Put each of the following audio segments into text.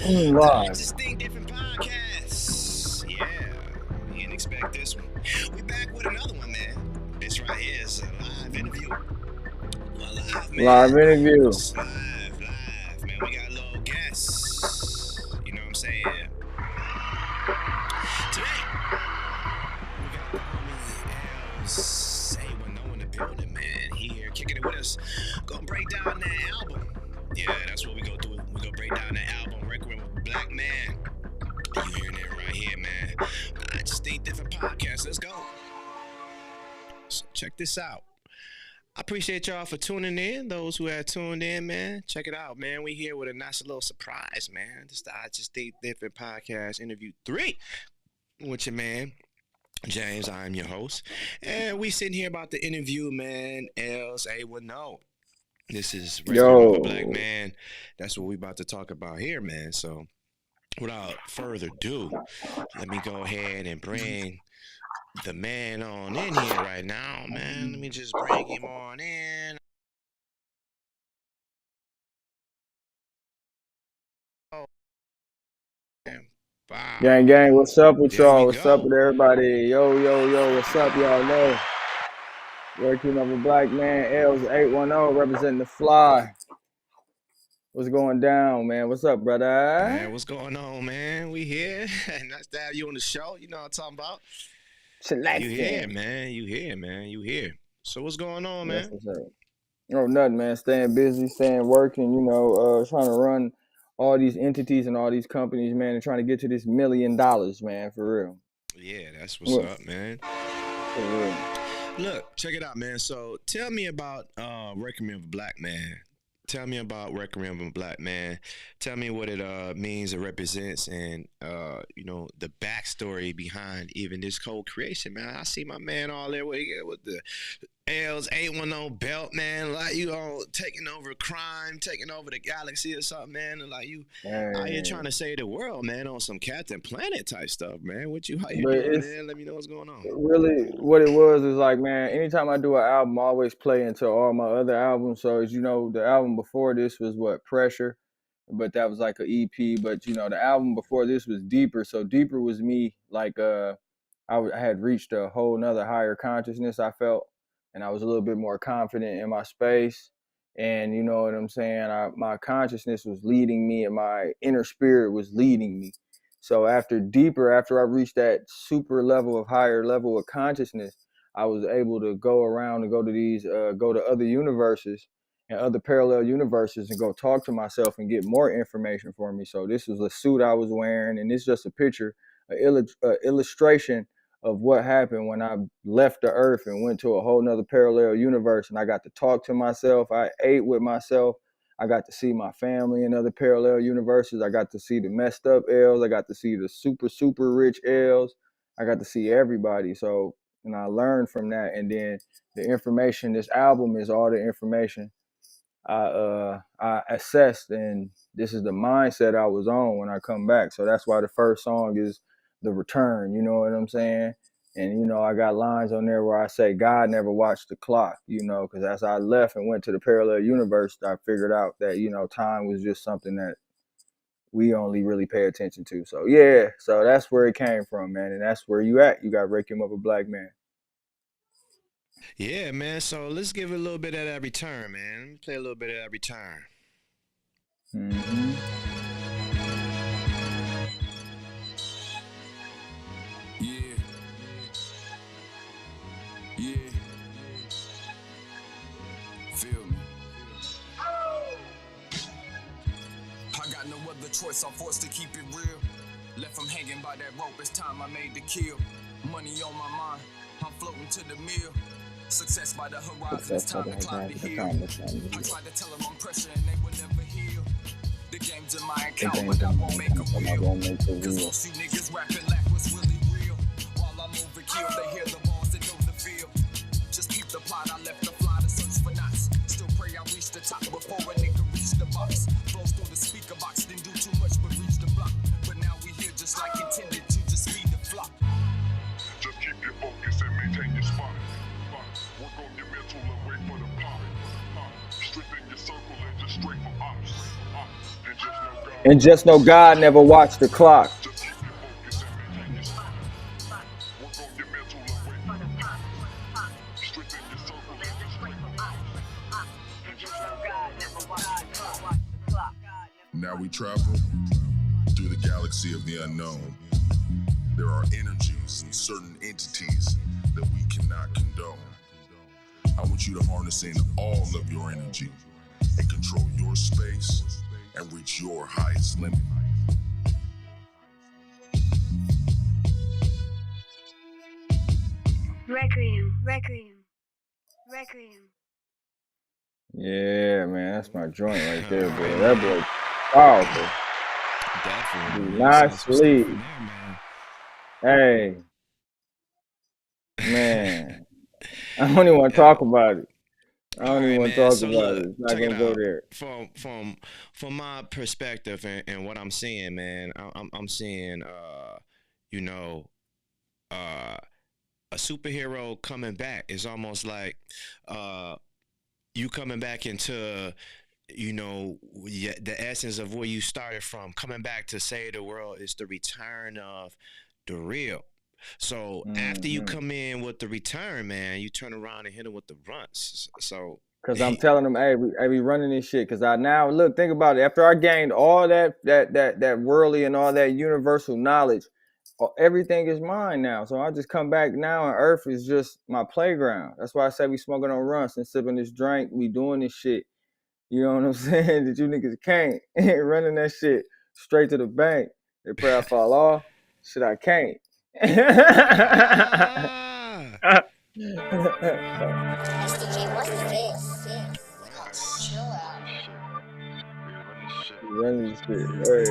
Live. Just Think Different Podcasts. Yeah, you didn't expect this one. We back with another one, man. This right here is a live interview. Well, live, man. Live interview. It's live, man. We got little guests. You know what I'm saying? Today, we got the homie L'S810 in the building, man. Here, kicking it with us. Gonna break down that album. Yeah, that's what we gonna do. We gonna break down that album, Requiem of a Black Man. You hearing it right here, man. I Just Think Different Podcast. Let's go. So check this out. I appreciate y'all for tuning in. Those who have tuned in, man, check it out, man. We here with a nice little surprise, man. This is the I Just Think Different Podcast interview 3 with your man James. I am your host, and we sitting here about the interview, man. L'S810. This is Requiem of a Black Man. That's what we about to talk about here, man. So without further ado, let me go ahead and bring the man on in here right now, man. Let me just bring him on in. Oh, man. Wow. Gang, what's up with There y'all? we What's go. up with everybody? Yo, what's up, y'all know? Requiem of a Black Man, L'S810, representing the fly. What's going down, man? What's up, brother? Man, what's going on, man? We here. Nice to have you on the show. You know what I'm talking about. You here, man. You here. So what's going on, man? What's up? Oh, nothing, man. Staying busy, staying working, trying to run all these entities and all these companies, man, and trying to get to this $1 million, man, for real. Yeah, that's what's up, man. For real. Look, check it out, man. So tell me about Requiem of a Black Man. Tell me about Requiem of a Black Man. Tell me what it means, it represents, and the backstory behind even this whole creation, man. I see my man all there with the L'S810 belt, man. Like you all taking over crime, taking over the galaxy or something, man. And like you out here trying to save the world, man, on some Captain Planet type stuff, man. What you how you doing, man? Let me know what's going on. Really, what it was is like, man, anytime I do an album, I always play into all my other albums. So as you know, the album before this was Pressure, but that was like an EP. But the album before this was Deeper. So Deeper was me, like I had reached a whole nother higher consciousness, I felt, and I was a little bit more confident in my space. And you know what I'm saying? My consciousness was leading me and my inner spirit was leading me. So after Deeper, after I reached that super level of higher level of consciousness, I was able to go around and go to other universes and other parallel universes and go talk to myself and get more information for me. So this was a suit I was wearing, and it's just a picture, an illustration of what happened when I left the earth and went to a whole nother parallel universe, and I got to talk to myself. I ate with myself. I got to see my family in other parallel universes. I got to see the messed up L's. I got to see the super rich L's. I got to see everybody. So, and I learned from that. And then the information, this album is all the information I assessed, and this is the mindset I was on when I come back. So that's why the first song is The Return, you know what I'm saying? And, I got lines on there where I say, God never watched the clock, because as I left and went to the parallel universe, I figured out that, time was just something that we only really pay attention to. So, yeah, so that's where it came from, man. And that's where you at. You got Requiem of a Black Man. Yeah, man. So let's give it a little bit of that return, man. Let me play a little bit of that return. Mm-hmm. Yeah. Feel me. I got no other choice, I'm forced to keep it real. Left from hanging by that rope, it's time I made the kill. Money on my mind, I'm floating to the mill. Success by the horizon, it's time to climb the hill. I tried to tell them I'm pressure and they would never heal. The game's in my account, but I won't make a wheel. Cause most you niggas rapping like what's really real. While I'm overkill, they hear the balls and know the feel. Just keep the plot, I left the fly to search for knots. Still pray I reach the top before a nigga reach the box. Flows through the speaker box, didn't do too much but reach the block. But now we here just like intended to just feed the flock. Just keep your focus and maintain your spot. Work on your mental and wait for the pop. Strengthen your circle and just straight for ops. And just know God never watched the clock. Just keep your focus and maintain your spot. Work on your mental away. Strengthen your circle and just straight for ops. And just know God never watched the clock. Now we travel through the galaxy of the unknown. There are energies and certain entities that we cannot condone. I want you to harness in all of your energy and control your space and reach your highest limit. Requiem. Yeah, man, that's my joint right there, boy. That boy powerful. Definitely. Do not sleep. Hey, man. I don't even want to talk about it. I don't even want to talk about it. It's not gonna go there. From my perspective and what I'm seeing, man, I'm seeing you know, a superhero coming back. It's almost like you coming back into, you know, the essence of where you started from. Coming back to save the world is the return of the real. So after you come in with the return, man, you turn around and hit them with the runs. So because I'm telling them, hey, we running this shit. Because I now look, think about it. After I gained all that worldly and all that universal knowledge, everything is mine now. So I just come back now, and Earth is just my playground. That's why I say we smoking on runs and sipping this drink. We doing this shit. You know what I'm saying? That you niggas can't running that shit straight to the bank. They pray I fall off. Shit, I can't. Run this shit. Hey.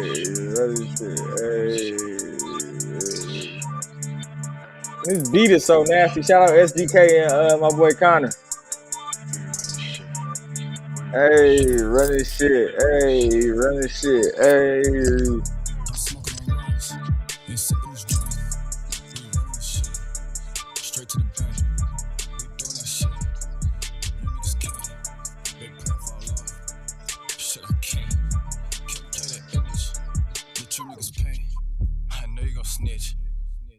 This beat is so nasty. Shout out SDK and my boy Connor. Hey, run this shit. Hey, run this shit. Hey.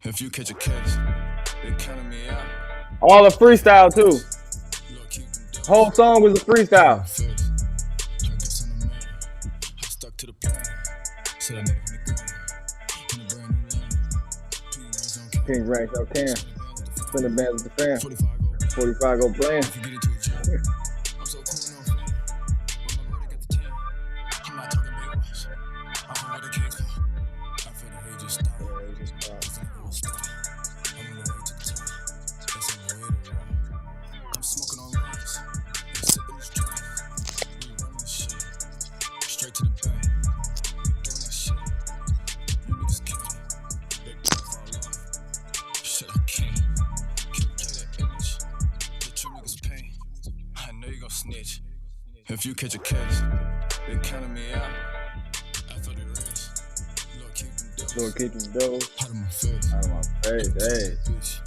If you catch a case, they counting me out. All a freestyle too. Whole song was a freestyle. I stuck to the plan. Said I never in a brand new land. King ranks out can. Spin the bands with the fam. 45 go playing. I'm so cool now. When my brother got the 10, I'm not talking big ones. I'm from where the kings come. I feel the hate just stop. I'm on the way to the top. That's on the way to the rock. I'm smoking on lines and sipping this drink. We running this shit straight to the bank. We doing that shit. You niggas can't. They fall off. Shit, I can't. Can't play that image. Get you niggas pain. I know you gon' snitch. If you catch a case, they counting me out. I thought it raised. Lord, keep them doubles. Out of my face. Out of my face, hey. Bitch,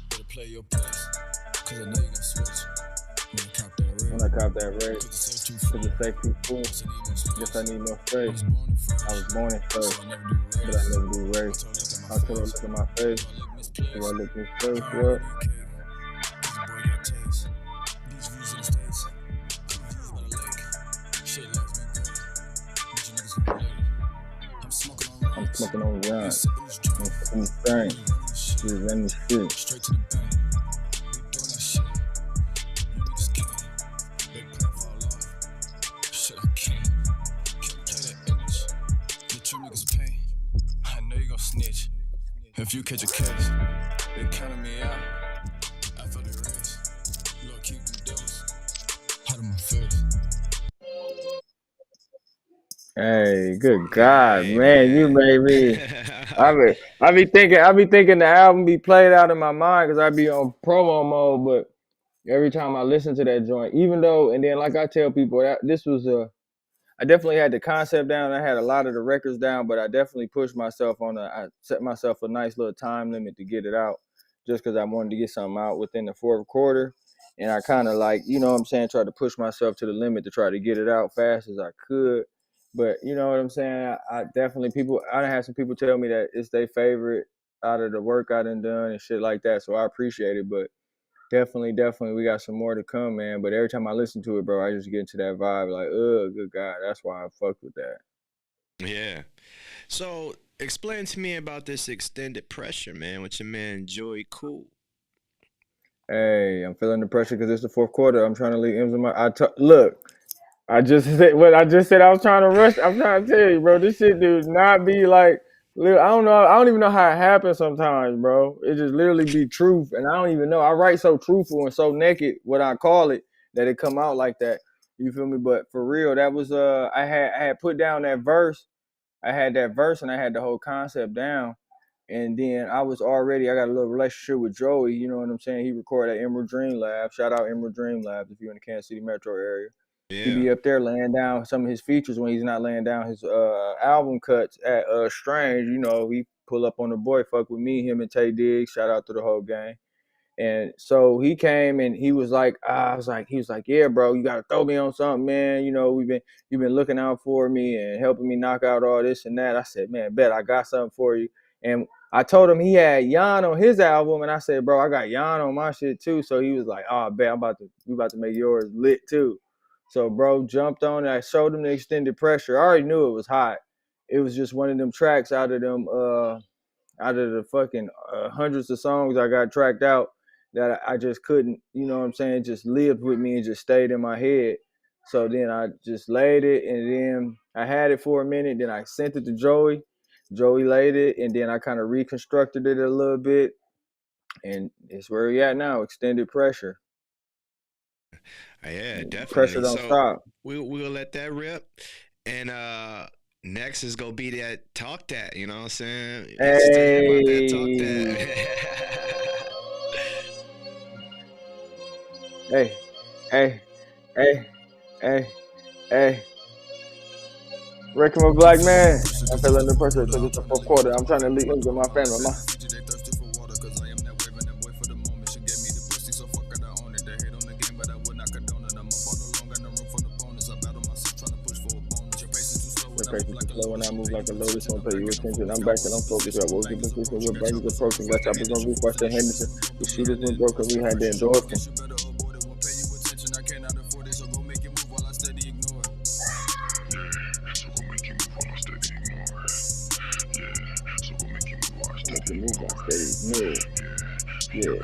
better play your place. Cause I know you gon' switch. When I cop that rig, cause the safe too full. Guess I need more space. I was born in first, but I never do race. I told her look at my face, so I look in face, what? I'm smoking on the run. I'm fucking thing. Just run this shit. Straight to the bank. We doing that shit. You niggas can't. They pop fall off. Shit, I can't. Can't play that image. Get you niggas pain. I know you gon' snitch. If you catch a case, they counting me out. I feel the race. Lord, keep them devils out of my face. Hey, good God, man, you made me. I be thinking the album be played out in my mind because I be on promo mode. But every time I listen to that joint, even though, and then like I tell people, this was I definitely had the concept down. I had a lot of the records down, but I definitely pushed myself I set myself a nice little time limit to get it out, just because I wanted to get something out within the fourth quarter. And I kind of like, you know what I'm saying, tried to push myself to the limit to try to get it out fast as I could. But you know what I'm saying? I definitely I done had some people tell me that it's their favorite out of the work I done and shit like that. So I appreciate it. But definitely, we got some more to come, man. But every time I listen to it, bro, I just get into that vibe like, good God. That's why I fucked with that. Yeah. So explain to me about this extended pressure, man, with your man Joey Cool. Hey, I'm feeling the pressure because it's the fourth quarter. I'm trying to leave M's in my. Look. I just said what I just said. I was trying to rush. I'm trying to tell you, bro. This shit do not be like. I don't know. I don't even know how it happens sometimes, bro. It just literally be truth, and I don't even know. I write so truthful and so naked, what I call it, that it come out like that. You feel me? But for real, that was I had put down that verse. I had that verse, and I had the whole concept down. And then I got a little relationship with Joey. You know what I'm saying? He recorded at Emerald Dream Lab. Shout out Emerald Dream Lab if you're in the Kansas City metro area. He Yeah. be up there laying down some of his features when he's not laying down his album cuts at Strange. You know, he pull up on the boy, fuck with me, him and Tay Diggs. Shout out to the whole gang. And so he came and he was like, he was like, yeah, bro, you gotta throw me on something, man. You know, you've been looking out for me and helping me knock out all this and that. I said, man, bet I got something for you. And I told him he had Yan on his album, and I said, bro, I got Yan on my shit too. So he was like, oh, bet we about to make yours lit too. So bro jumped on it. I showed him the extended pressure. I already knew it was hot. It was just one of them tracks out of the fucking hundreds of songs I got tracked out that I just couldn't, you know what I'm saying, just lived with me and just stayed in my head. So then I just laid it, and then I had it for a minute. Then I sent it to Joey. Joey laid it, and then I kind of reconstructed it a little bit. And it's where we at now, extended pressure. Yeah, Pressure definitely. don't So stop. we'll let that rip. And next is gonna be that talk that, you know what I'm saying? Extend about that talk Hey, hey, hey, hey, hey. Requiem of a Black Man. I'm feeling the pressure because it's the fourth quarter. I'm trying to lead into my family. The patience is slow and I move like a lotus. Don't pay you attention. I'm back and I'm focused. I woke up position with bangers approaching. Got choppers on roof. Watch the Henderson. The shooters went broken. We had the endorphin. Make you move on steady. Yeah.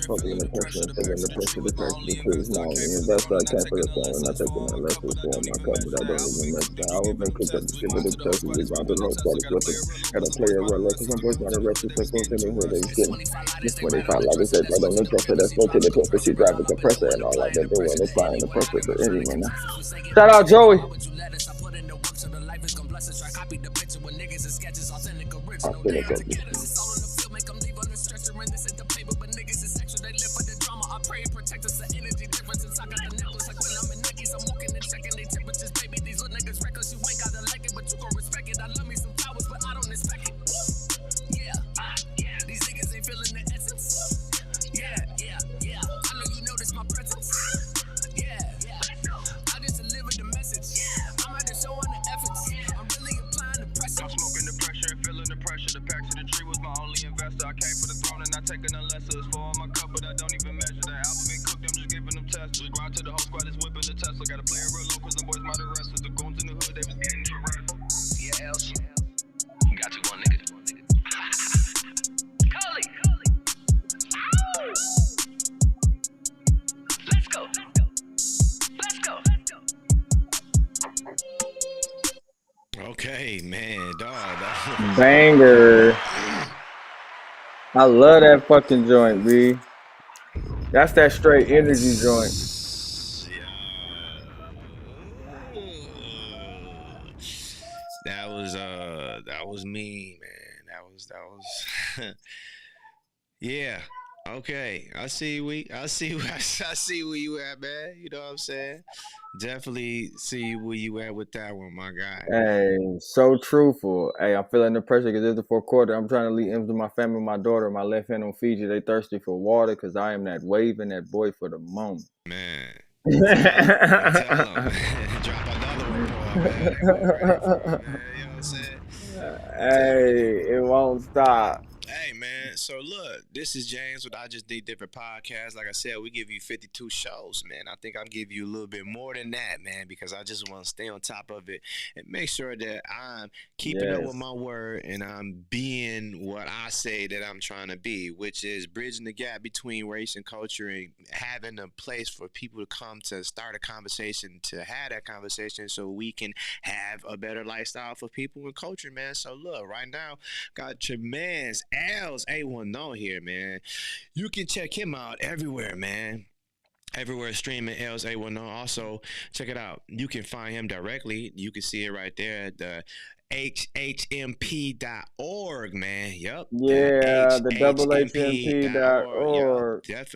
Fucking the pressure, feeling the pressure, the pressure, the truth. Now, that's why I can't feel the phone. I'm not taking my lessons for my cup, but I don't even mess down. I was been cooked up the shit with the test. We dropped the whole squad of weapons. Had a player run left, some boys got arrested. So folks in the hood, they was getting this 25. Like I said, right on the dresser. That's no to the pimp, but she drive the compressor and all like that. Doing the flying the pressure. But anyway, now. Shout out Joey. Authentic of this. Okay, man, dog. Banger. I love that fucking joint, B. That's that straight energy joint. That was me, man. That was yeah. Okay, I see I see where you at, man. You know what I'm saying? Definitely see where you at with that one, my guy. Hey, so truthful. Hey, I'm feeling the pressure because it's the fourth quarter. I'm trying to lead M's to my family, my daughter, my left hand on Fiji. They thirsty for water because I am that wave and that boy for the moment. Man, tell him. Drop another one for him, man. They both ready for it, man. You know what I'm saying? Definitely. Hey, it won't stop. Hey man, so look, this is James with I Just Think Different Podcast. Like I said, we give you 52 shows, man. I think I'm giving you a little bit more than that, man, because I just want to stay on top of it and make sure that I'm keeping up with my word and I'm being what I say that I'm trying to be, which is bridging the gap between race and culture and having a place for people to come to start a conversation, to have that conversation so we can have a better lifestyle for people and culture, man. So look, right now, got your man's L'S810 here, man. You can check him out everywhere, man. Everywhere streaming L'S810. Also, check it out. You can find him directly. You can see it right there at the hiphopmasteredproductions.org, man. Yep. Yeah, the hiphopmasteredproductions.org. HMP.org. Yep,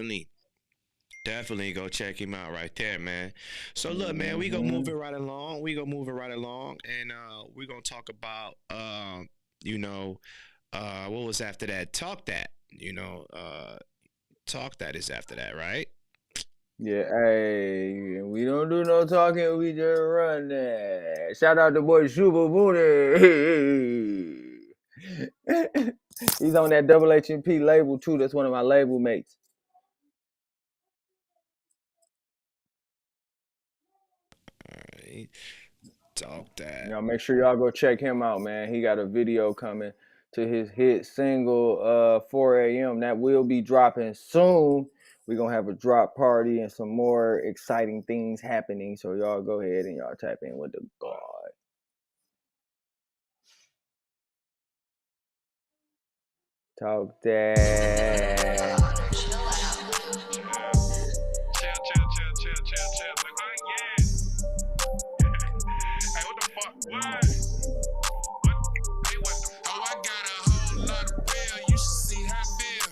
definitely go check him out right there, man. So look, man, we gonna move it right along. And we're gonna talk about what was after that? Talk That. Talk That is after that, right? Yeah, hey, we don't do no talking, we just run that. Shout out to boy Super Booty. He's on that HMP label too. That's one of my label mates. All right. Talk That. Y'all make sure y'all go check him out, man. He got a video coming to his hit single 4 a.m. That will be dropping soon. We're going to have a drop party and some more exciting things happening. So y'all go ahead and y'all tap in with the God. Talk that. Hey, what the fuck? What? Hey, what the fuck? Oh, I got a whole lot of real. You should see how I feel.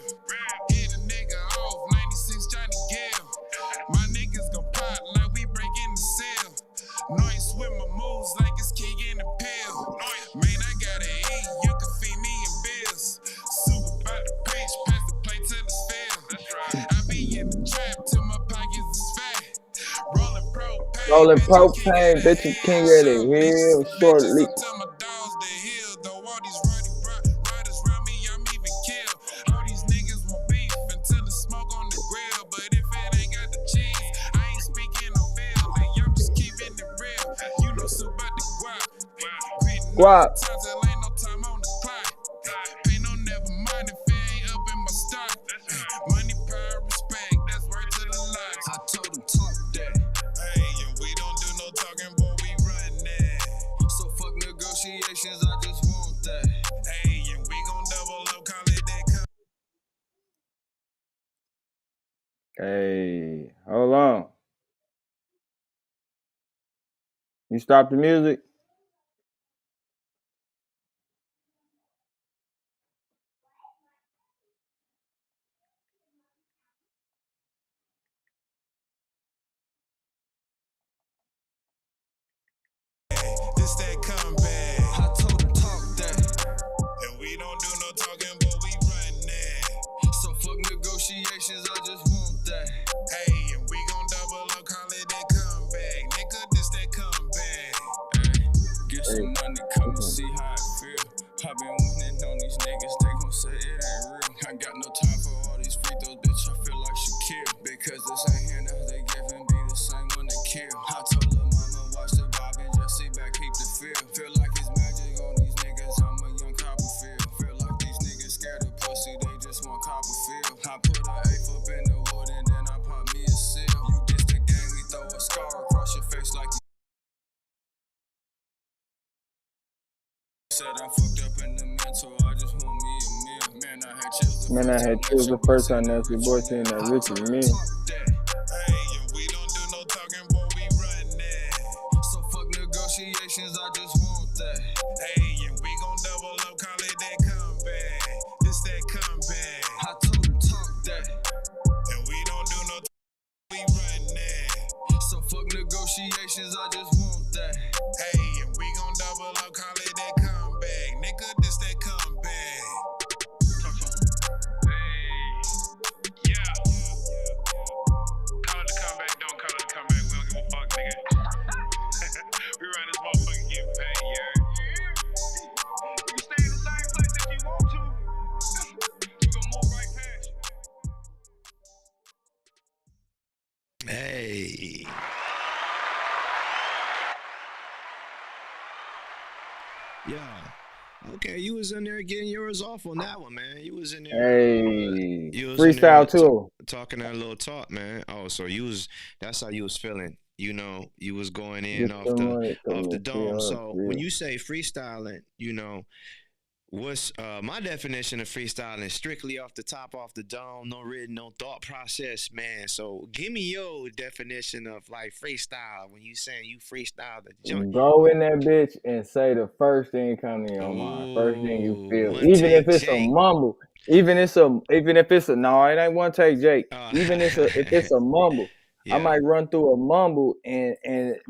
Hit a nigga off, 96 Johnny Gill. My niggas gon' pop like we breaking the seal. Noise with my moves like it's king in the pill. Man, I gotta eat, you can feed me in bills. Super about the bitch, pass the plate to the field. I be in the trap till my pockets is fat. Rolling propane, Bitch, you king of the hill, shortly. tell my dogs to heal, though all these riders round me, I'm even kill. All these niggas want beef until the smoke on the grill. But if it ain't got the cheese, I ain't speaking no feeling. I'm just keeping it real. You know so about the guap. Times there ain't no time on the clock. Ain't no never mind if it ain't up in my stock. Money, power, respect, that's word to the locks. I told him talk that. Hey, and we don't do no talking, boy, we run that. So fuck negotiations, I just want that. Hey, and we gon' double up, call it that. Hey, hold on. You stop the music? This that comeback. I told him talk that. And we don't do no talking, but we run that. So fuck negotiations, I just want that. Hey, and we gon' double up, call it that comeback. Nigga, this that comeback. Get some money, come and see how I feel. I been winning on these niggas, they gon' say it ain't real. I got no time for all these free throws, bitch, I feel like Shaquille. Because this ain't handouts they giving be the same one to kill. I told her mama, watch the vibe and just sit back, keep the feel. Feel like it's magic on these niggas, I'm a young Copperfield. Feel like these niggas scared of pussy, they just want Copperfield. I put an eighth up in the wood and then I pop me a seal. You diss the game, we throw a scar across your face like you said I fucked up in the mental, I just want me a meal. Man, I had chills the first time that your boy saying that Richard me. Hey, and we don't do no talking, boy, we run that. So fuck negotiations, I just want that. Hey, and we gon' double up, call it that comeback. This that comeback. I told him talk that. Yeah. Okay, you was in there getting yours off on that one, man. You was in there. Hey, You was in there freestyle too. talking that little talk, man. Oh, so you was that's how you was feeling. You know, you was going in Get off some the money, off the come dome. So when you say freestyling, you know, what's my definition of freestyling? Strictly off the top, off the dome, no written, no thought process, man. So give me your definition of like freestyle when you saying you freestyle the joint. Go in that bitch and say the first thing come to your mind. First thing you Oh, feel. one Even if take, it's a Jake. mumble. Even if it's a no, it ain't one take, Jake. Even if it's a mumble. I Yeah, might run through a mumble and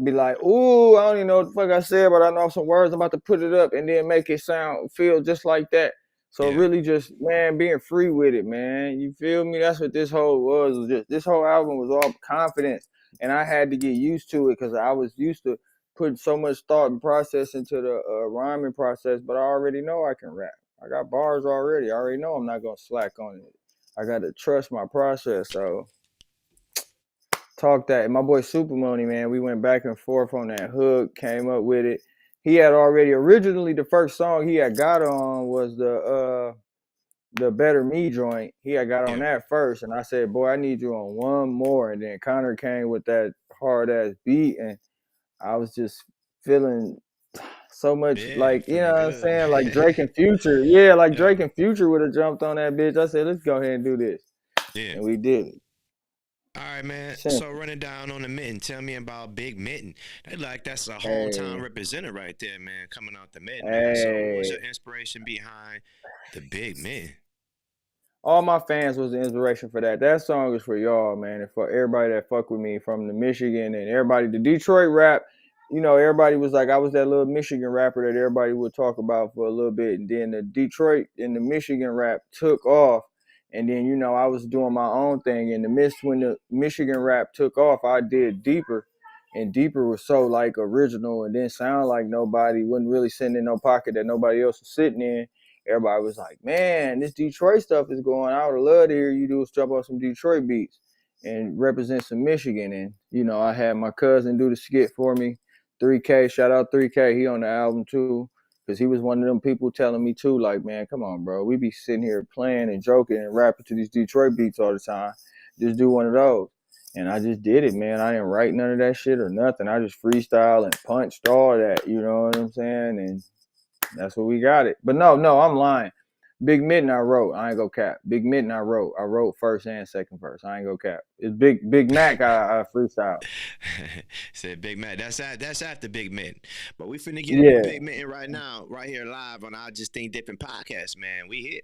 be like, ooh, I don't even know what the fuck I said, but I know some words. I'm about to put it up and then make it feel just like that. So yeah, really just, man, being free with it, man. You feel me? That's what this whole was just this whole album was all confidence. And I had to get used to it because I was used to putting so much thought and process into the rhyming process, but I already know I can rap. I got bars already. I already know I'm not gonna slack on it. I gotta trust my process. So talk that. And my boy Super Money, man, we went back and forth on that hook, came up with it. He had already originally the first song he had got on was the Better Me joint. He had got on yeah. that first, and I said, boy, I need you on one more. And then Connor came with that hard ass beat, and I was just feeling so much Yeah, like, you know feeling what I'm good. saying? Like Drake and Future. Yeah, like Yeah, Drake and Future would have jumped on that bitch. I said, let's go ahead and do this. yeah. And we did it. All right, man. So Simple. running down on the mitten, tell me about Big Mitten. That's a hometown Hey, representative right there, man. Coming out the mitten, man. So what's hey. your inspiration behind the Big Mitten? All my fans was the inspiration for that. That song is for y'all, man, and for everybody that fuck with me from the Michigan and everybody. The Detroit rap, you know, everybody was like, I was that little Michigan rapper that everybody would talk about for a little bit, and then the Detroit and the Michigan rap took off, and then you know I was doing my own thing. In the midst when the Michigan rap took off, I did Deeper, and Deeper was so like original and didn't sound like nobody, wasn't really sitting in no pocket that nobody else was sitting in. Everybody was like, man, this Detroit stuff is going. I would love to hear you do is jump on some Detroit beats and represent some Michigan. And, you know, I had my cousin do the skit for me. 3K, shout out 3K. He on the album too. Because he was one of them people telling me too, like, man, come on, bro. We be sitting here playing and joking and rapping to these Detroit beats all the time. Just do one of those. And I just did it, man. I didn't write none of that shit or nothing. I just freestyle and punched all that, you know what I'm saying? And that's what we got it. But no, I'm lying. Big Mitten I wrote. I ain't go cap. Big Mitten I wrote. I wrote first and second verse. I ain't go cap. It's Big Mac I freestyle. Said Big Mitten. That's after Big Mitten. But we finna get into Yeah. Big Mitten right now, right here live on I Just Think Different Podcast, man. We hit.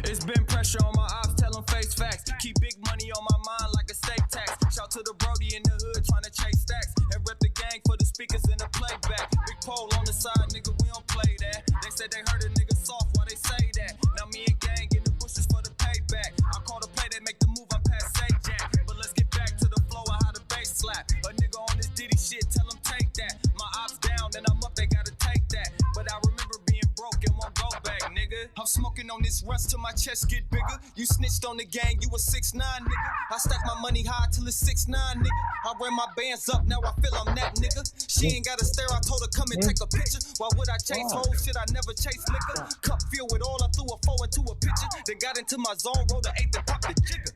It's been pressure on my ops, tell them face facts. Keep big money on my mind like a state tax. Shout to the Brody in the hood trying to chase stacks. And rep the gang for the speakers in the playback. Big pole on the side, nigga, we don't play that. They said they heard a nigga soft, why they say that? Now me and gang in the bushes for the payback. I call the play, they make the move, I'm past Jack. But let's get back to the flow and how the bass slap. A nigga on this Diddy shit, tell them take that. My ops down, then I'm up, they gotta take that. But I remember being broke and won't go back, nigga. I'm smoking on this rust till my chest get bigger. You snitched on the gang, you a 6'9", nigga. I stack my money high till it's 6'9", nigga. I ran my bands up, now I feel I'm that nigga. She ain't gotta stare, I told her come and take a picture. Why would I chase hoes? Shit, I never chase liquor. Cup filled with all, I threw a 4 into a picture. Then got into my zone, rolled the 8 and popped the jigger.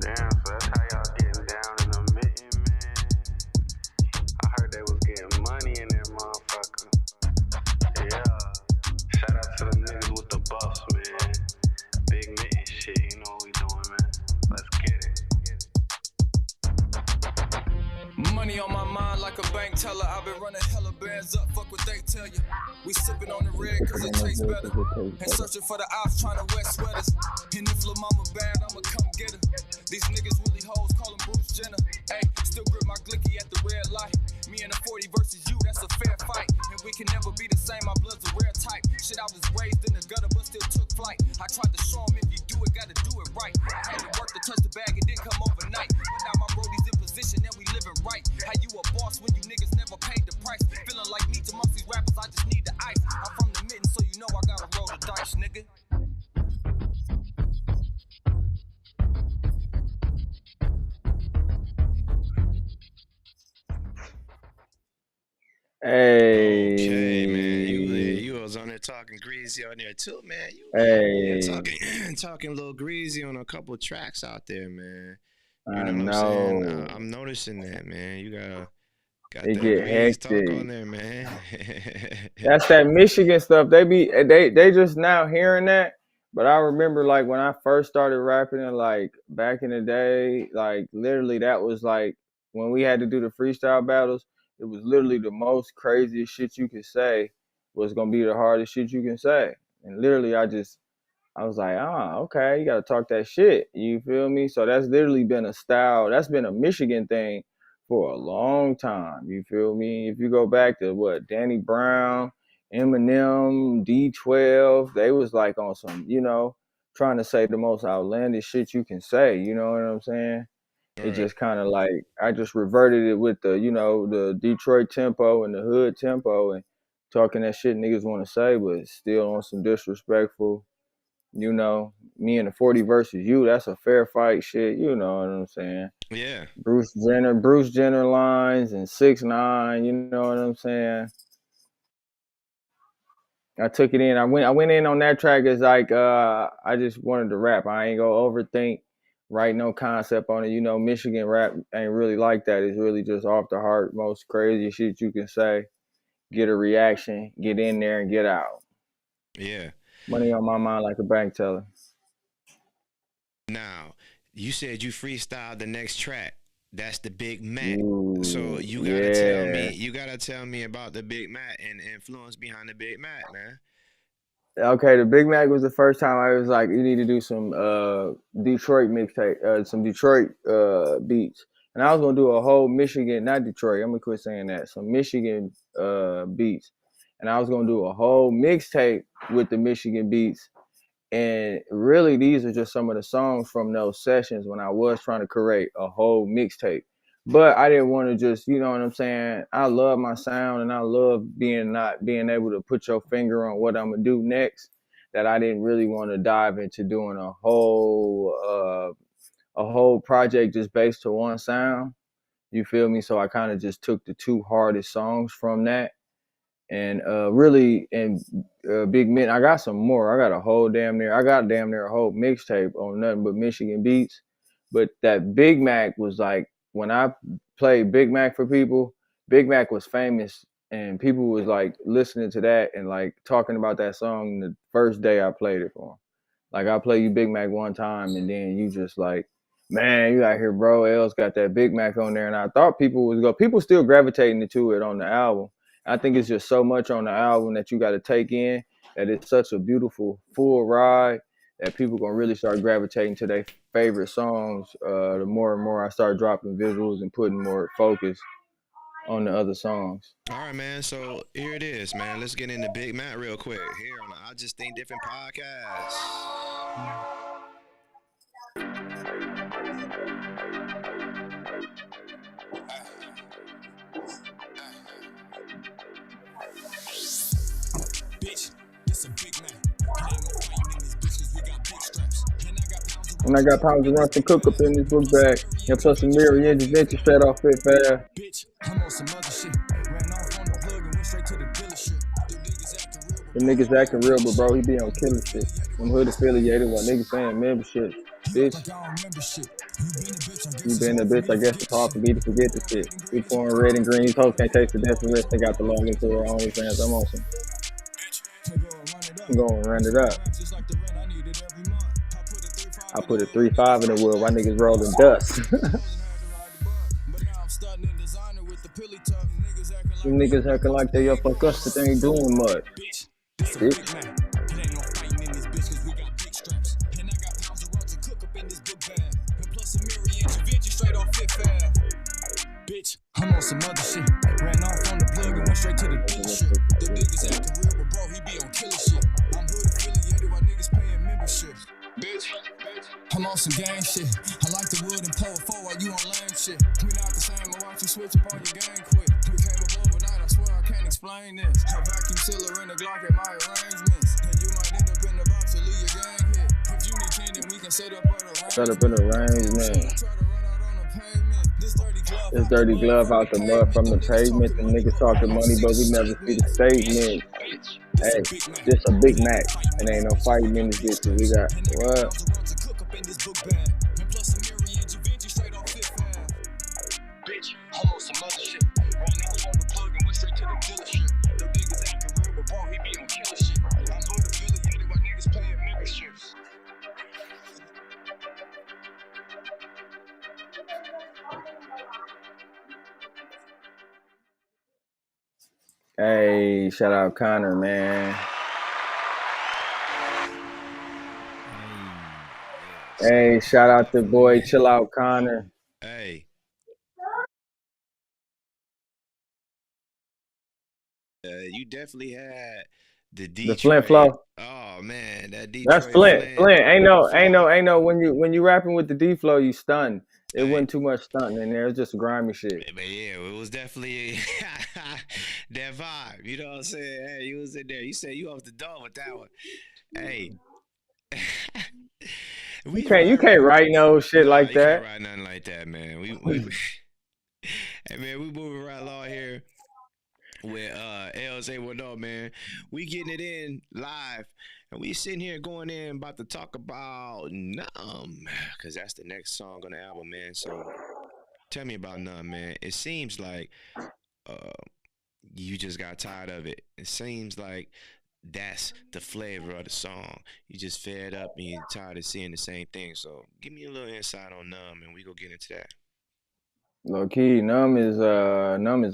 Damn, so that's how y'all getting down in the mitten, man. I heard they was getting money in there, motherfucker. Yeah. Shout out to the niggas with the buffs, man. Big mitten shit, you know what we doing, man. Let's get it. Money on my mind like a bank teller. I've been running hella bands up, fuck what they tell you. We sipping on the red cause it tastes better. And searching for the ops trying to wear sweaters. And if lil' mama bad, I'ma come get her. These niggas really hoes, call them Bruce Jenner. Ayy, still grip my glicky at the red light. Me and the 40 versus you, that's a fair fight. And we can never be the same, my blood's a rare type. Shit, I was raised in the gutter but still took flight. I tried to show 'em if you do it, gotta do it right. I had to work to touch the bag, it didn't come overnight. But now my brodies in position and we living right. How you a boss when you niggas never paid the price? Feeling like me to most these rappers, I just need the ice. I'm from the mitten, so you know I gotta roll the dice, nigga. Okay, man. Hey, You was on there talking greasy on there too, man. You hey, talking a little greasy on a couple tracks out there, man. You I know what I'm saying? know. I'm noticing that, man. You got It that get grease talk on hectic. there, man. That's that Michigan stuff. They just now hearing that. But I remember like when I first started rapping and like back in the day, like literally that was like when we had to do the freestyle battles, it was literally the most craziest shit you could say was gonna be the hardest shit you can say. And literally I was like, okay, you gotta talk that shit. You feel me? So that's literally been a style, that's been a Michigan thing for a long time. You feel me? If you go back to what, Danny Brown, Eminem, D12, they was like on some, trying to say the most outlandish shit you can say. You know what I'm saying? All It right. just kind of like I just reverted it with the Detroit tempo and the hood tempo and talking that shit niggas want to say, but still on some disrespectful. Me and the 40 versus you, that's a fair fight shit. You know what I'm saying? Yeah. Bruce Jenner lines and 6ix9ine, you know what I'm saying? I took it in. I went in on that track as like I just wanted to rap. I ain't gonna overthink, write no concept on it. Michigan rap ain't really like that. It's really just off the heart, most crazy shit you can say. Get a reaction, get in there and get out. Yeah. Money on my mind like a bank teller. Now, you said you freestyled the next track. That's the Big Mac. So Ooh, you yeah. gotta tell me about the Big Mac and the influence behind the Big Mac, man. Okay, the Big Mac was the first time I was like, you need to do some Detroit mixtape, some Detroit beats. And I was gonna do a whole Michigan, not Detroit, I'm gonna quit saying that, some Michigan beats. And I was gonna do a whole mixtape with the Michigan beats. And really, these are just some of the songs from those sessions when I was trying to create a whole mixtape. But I didn't want to just, you know what I'm saying? I love my sound and I love not being able to put your finger on what I'm gonna do next. That I didn't really want to dive into doing a whole project just based to one sound. You feel me? So I kind of just took the two hardest songs from that and really and Big Mint. I got some more. I got damn near a whole mixtape on nothing but Michigan beats. But that Big Mac was like when I played Big Mac for people. Big Mac was famous, and people was like listening to that and like talking about that song the first day I played it for them. Like I play you Big Mac one time, and then you just like, man, you out here, bro. L's got that Big Mac on there, and I thought people still gravitating to it on the album. I think it's just so much on the album that you got to take in that it's such a beautiful full ride that people gonna really start gravitating to their favorite songs. The more and more I start dropping visuals and putting more focus on the other songs. All right, man. So here it is, man. Let's get into Big Mac real quick here on the I Just Think Different podcast. Bitch, this a Big Mac. It ain't no fighting in this bitch 'cause we got big straps. And I got pounds of And I got pounds of run to cook up in this book bag. And plus some mirror intervention straight off Fit Fast. bitch. I'm on some other shit. Ran off on the plug and went straight to the dealership. Them niggas acting real, Them niggas acting real, but bro, he be on killer shit. Them hood affiliated while niggas saying membership. Bitch, like I don't remember shit. you been a bitch, I guess it's hard for me to forget the shit. We pouring red and green, these hoes can't taste the death and rest. They got the long into her OnlyFans. I'm on some. I'm going to run it up. I put a 3.5 in the wood. Why niggas rolling dust? Them niggas acting like they up fuck us, but they ain't doing much. Bitch. Bitch, I'm on some other shit. Ran off on the plug and went straight to the dealership. The niggas acting real, but bro, he be on killer shit. I'm hood affiliated while niggas paying membership. Bitch, I'm on some gang shit. I like the wood and pour it for while you on lame shit. We not the same, I watch you switch up on your game quick. We came up overnight, I swear I can't explain this. A vacuum sealer in the Glock at my arrangements. And you might end up in the box or leave your gang hit. If you need 10, then we can set up an arrangement. Set up in the range, man. This dirty glove out the mud from the pavement. The niggas talking money, but we never see the statement. Hey, just a Big Mac. And ain't no fighting in this bitch. We got what? Bitch, I'm on some other shit. Right now, I'm on the plug and we straight to the dealership. The niggas acting real, but bro, he be on killer shit. I'm unaffiliated while niggas playing memberships. Hey, shout out Connor, man. Hey, shout out the boy, chill out Connor. Hey. You definitely had the Detroit. The Flint flow. Oh man, that Detroit. That's Flint. Flint. Ain't no. When you rapping with the D flow, you stun. It wasn't too much stunting in there. It's just grimy shit. But yeah, it was definitely that vibe. You know what I'm saying? Hey, you was in there. You said you off the dome with that one. Hey. You can't write no shit like that. You can't write nothing like that, man. Hey man, we moving right along here with L'S810, man. We getting it in live. And we sitting here going in about to talk about Numb. Cause that's the next song on the album, man. So tell me about Numb, man. It seems like you just got tired of it. It seems like that's the flavor of the song. You just fed up and you're tired of seeing the same thing. So give me a little insight on Numb and we go get into that. Low key, Numb is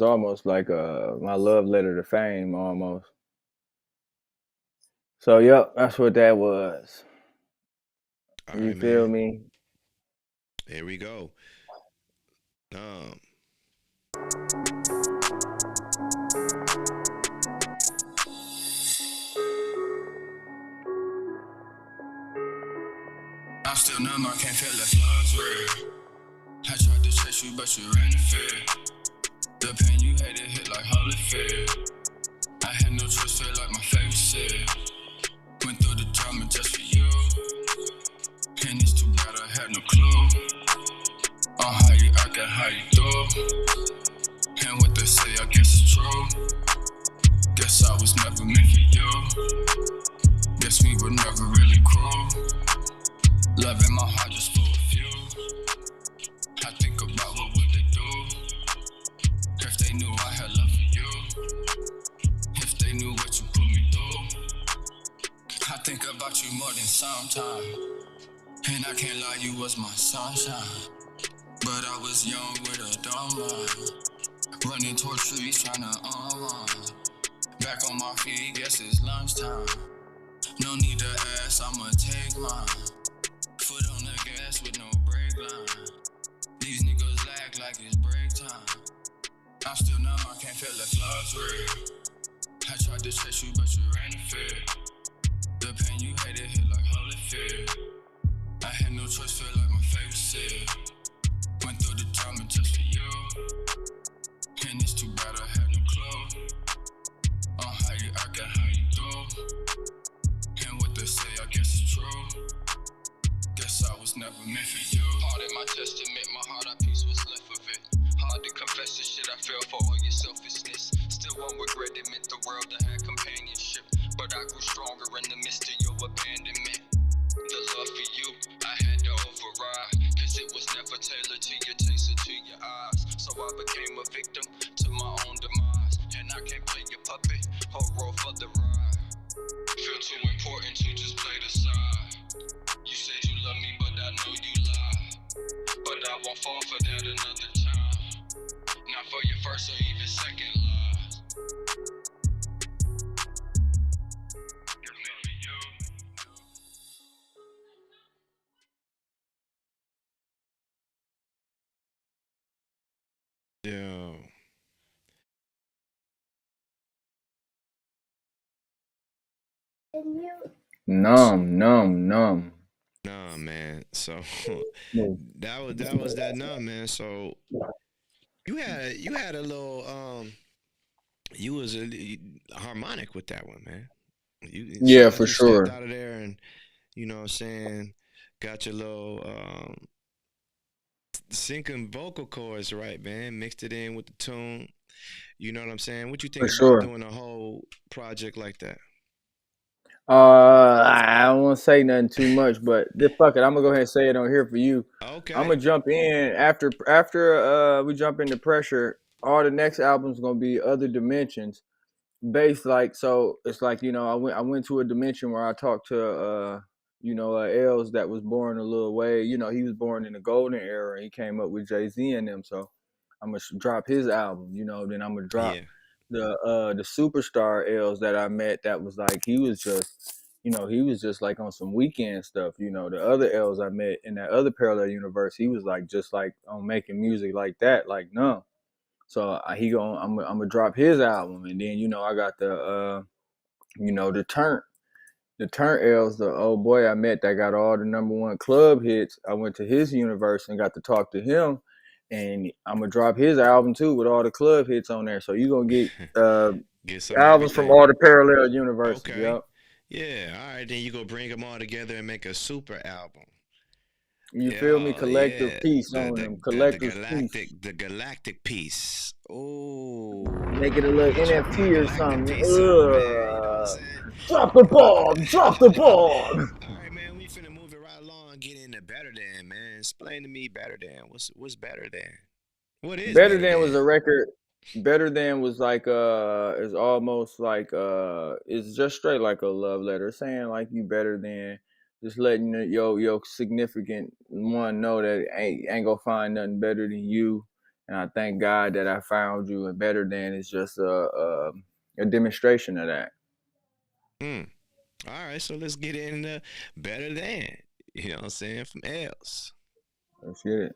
almost like my love letter to fame almost. So yep, that's what that was. All you right, feel man. me? Here we go. I'm still numb, I can't feel the floods real. I tried to chase you, but you ran the fear. The pain you hated hit like holy fear. I had no choice, feel like my favorite said. Went through the drama just for you. And it's too bad I had no clue on how you act and how you do. And what they say, I guess it's true. Guess I was never meant for you. Guess we were never really cruel. Love in my heart just for a few. I think about what would they do if they knew I had love for you. If they knew what you put me through. I think about you more than sometimes. And I can't lie, you was my sunshine. But I was young with a dumb mind. Running towards trees trying to unwind. Back on my feet, guess it's lunchtime. No need to ask, I'ma take mine. Foot on the gas with no brake line. These niggas act like it's break time. I'm still numb, I can't feel the floods real. I tried to chase you, but you ran the fear. The pain you hated hit like holy fear. I had no choice, feel like my favorite said. Went through the drama just for you. And it's too bad I had no clue on how you act and how you do. And what they say, I guess it's true. Guess I was never meant for you. Part of my testament, my heart, I piece what's left of it. Hard to confess the shit I fell for all your selfishness. Still won't regret it, meant the world to have companionship. But I grew stronger in the midst of your abandonment. The love for you, I had to override. Cause it was never tailored to your taste or to your eyes. So I became a victim to my own demise. And I can't play your puppet, whole roll for the ride. Feel too important to just play the side. You said you love me, but I know you lie. But I won't fall for that another time. Not for your first or even second lies. Yo. Numb. Nah, man. So that was that Numb, man. So you had a little you was a harmonic with that one, man. Yeah, for sure. Stepped out of there and you know what I'm saying, got your little syncing vocal chords right, man. Mixed it in with the tune. You know what I'm saying? What you For think about sure. doing a whole project like that? I don't want to say nothing too much, but fuck it. I'm gonna go ahead and say it on here for you. I'm Okay. gonna jump in after we jump into pressure. All the next album's gonna be other dimensions, based like so. It's like I went to a dimension where I talked to Els that was born a little way. He was born in the golden era. And he came up with Jay-Z and them. So I'm gonna drop his album. Then I'm gonna drop Yeah. the superstar Els that I met. That was like he was just like on some weekend stuff. The other Els I met in that other parallel universe, he was like just like on making music like that, like no. So I'm gonna drop his album, and then I got the turn Els, the old boy I met that got all the #1 club hits. I went to his universe and got to talk to him, and I'm gonna drop his album too with all the club hits on there. So you gonna get Get some of albums from everything. all the parallel universes. Okay. Yep. Yeah. All right. Then you go bring them all together and make a super album. You feel me? Yeah. Collective Yeah. peace The on the them. the the Collective peace. galactic piece. Oh. Make it a little Get you a NFT or galactic something. piece on, man. You know what I'm saying? Drop the bomb. Drop the bomb. All right, man. We finna move it right along. Get into better than, man. Explain to me better than. What's better than? What is Better better Than was than? a record. Better Than was like is almost like it's just straight like a love letter saying like you better than, just letting your significant one know that ain't gonna find nothing better than you. And I thank God that I found you, and Better Than is just a demonstration of that. Hmm. All right, so let's get into better than. You know what I'm saying? From Els. Let's get it.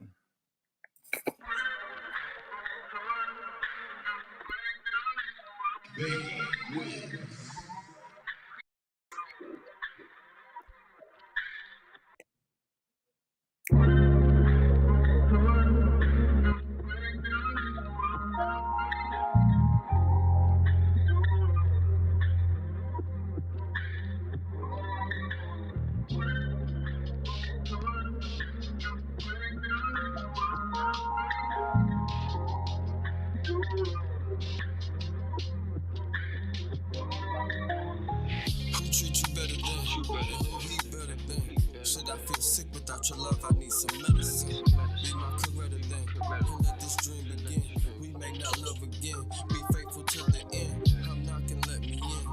Who treat you better than? And who he better than? Should I feel sick without your love? I need some medicine. Be my Coretta then, and let this dream begin. We may not love again. Be faithful till the end. I'm knocking, let me in.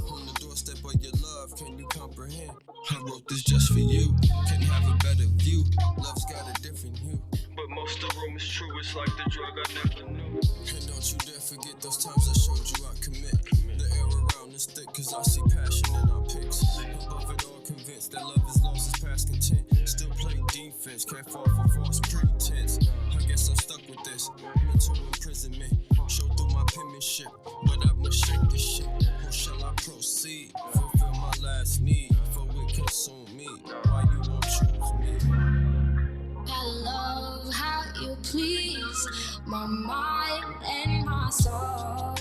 On the doorstep of your love, can you comprehend? I wrote this just for you. Can have a better view. Love's got a different hue. But most of the room is true. It's like the drug I never knew. And don't you dare forget those times I showed you I commit. The air around is thick, cause I see passion in our pics. Above it all, convinced that love is lost, is past content. Still play defense, can't fall for false pretense. I guess I'm stuck with this mental imprisonment. Show through my penmanship, but I must shake this shit. Or shall I proceed? Fulfill my last need, for it consume me. Why you won't choose me? I love how you please my mind and my soul.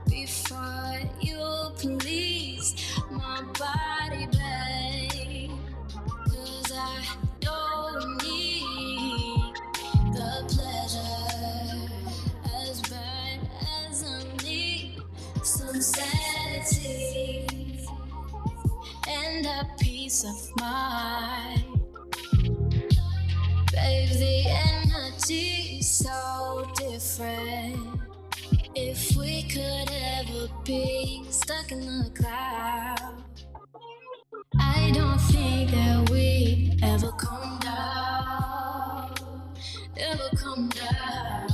Before you please my body, babe. 'Cause I don't need the pleasure as bad as I need some sanity and a peace of mind. Babe, the energy's so different. If we could ever be stuck in the cloud, I don't think that we ever come down, ever come down.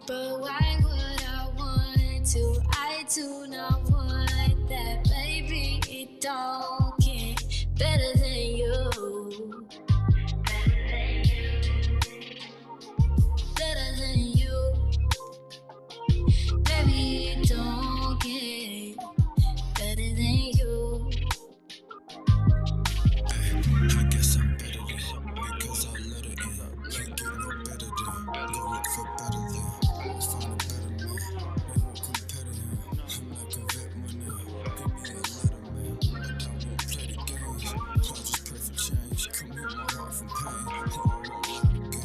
But why would I want to? I do not want that, baby. It don't get better than you. Better than you. Baby, it don't get better than you. I guess I'm better than, because I let it in. Can't get no better than, go look for better than. Find a better man, they won't compare to him. I'm like a vet money, give me a letter man. But I won't play the games, I'll just pray for change. Come heal my heart from pain, I won't let it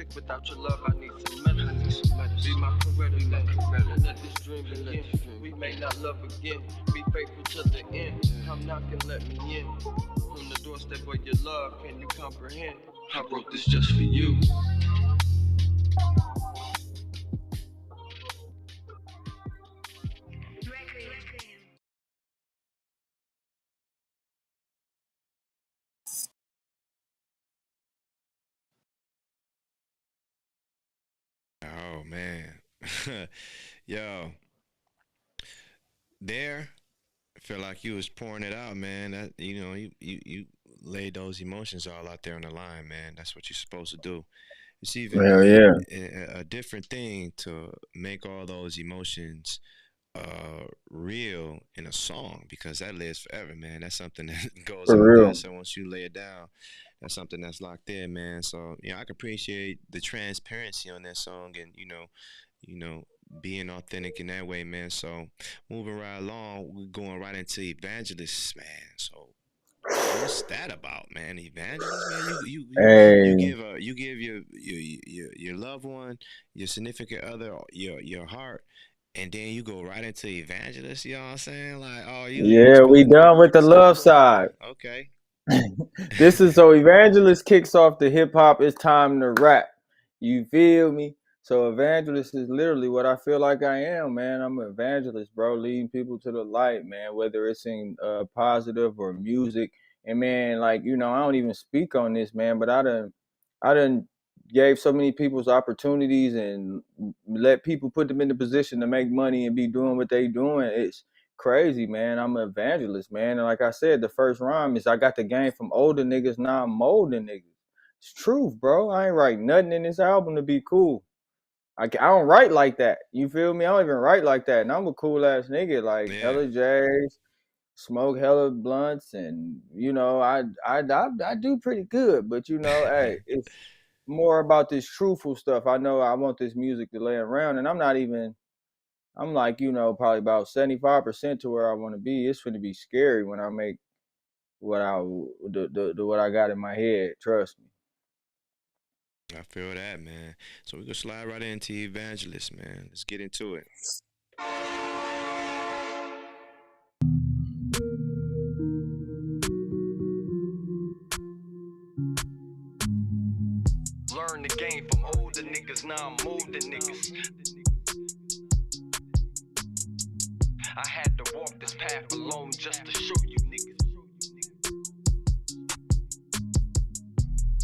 sick without your love, I need some medicine. Be my Coretta, let this dream begin. We may not love again, be faithful to the end. I'm knocking, let me in. On the doorstep of your love, can you comprehend? I wrote this just for you. Oh man. Yo, there. I feel like you was pouring it out, man. That you laid those emotions all out there on the line, man. That's what you're supposed to do. It's even Hell yeah. a different thing to make all those emotions real in a song because that lives forever, man. That's something that goes For out there. real. So once you lay it down, that's something that's locked in, man. So I can appreciate the transparency on that song, and you know, being authentic in that way, man. So moving right along, we're going right into evangelists, man. So what's that about, man? Evangelist, man. You Hey, give your loved one, your significant other, your heart, and then you go right into evangelist. You know what I'm saying? Like, oh, you yeah, we spilling the done with the beans. love side. Okay. This is so Evangelist kicks off the hip hop. It's time to rap. You feel me? So Evangelist is literally what I feel like I am, man. I'm an evangelist, bro, leading people to the light, man. Whether it's in positive or music, and man, like I don't even speak on this, man. But I done gave so many people's opportunities and let people put them in the position to make money and be doing what they doing. It's crazy, man. I'm an evangelist, man. And like I said, the first rhyme is I got the game from older niggas, now I'm molding niggas. It's truth, bro. I ain't write nothing in this album to be cool. I don't write like that. You feel me? I don't even write like that. And I'm a cool ass nigga, like Yeah, hella J's, smoke hella blunts, and I do pretty good. But hey, it's more about this truthful stuff. I know I want this music to lay around, and I'm like, probably about 75% to where I want to be. It's going to be scary when I make what I got in my head. Trust me. I feel that, man. So we gonna slide right into evangelist, man. Let's get into it. Learn the game from older niggas, now I'm molding niggas. I had to walk this path alone just to show you niggas.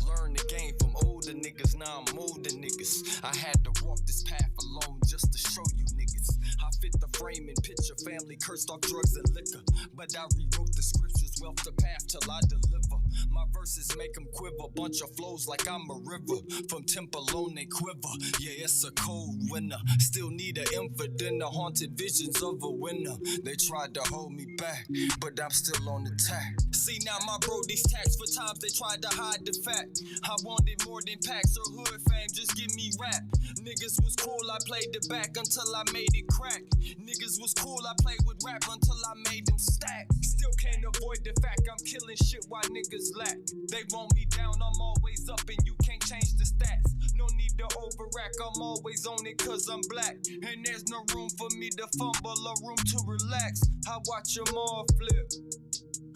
Learn the game from older niggas, now I'm molding niggas. I had to walk this path alone just to show you niggas. I fit the frame and picture family cursed off drugs and liquor. But I rewrote the scriptures, wealth the path till I deliver. My verses make them quiver, bunch of flows like I'm a river. From Temple they quiver, yeah, it's a cold winter. Still need an infant in the haunted visions of a winner. They tried to hold me back, but I'm still on the tack. See now my bro, these tax for times they tried to hide the fact. I wanted more than packs or hood fame, just give me rap. Niggas was cool, I played it back until I made it crack. Niggas was cool, I played with rap until I made them stack. Still can't avoid the fact I'm killing shit while niggas lack. They want me down, I'm always up and you can't change the stats. No need to overact, I'm always on it cause I'm black. And there's no room for me to fumble or room to relax. I watch them all flip,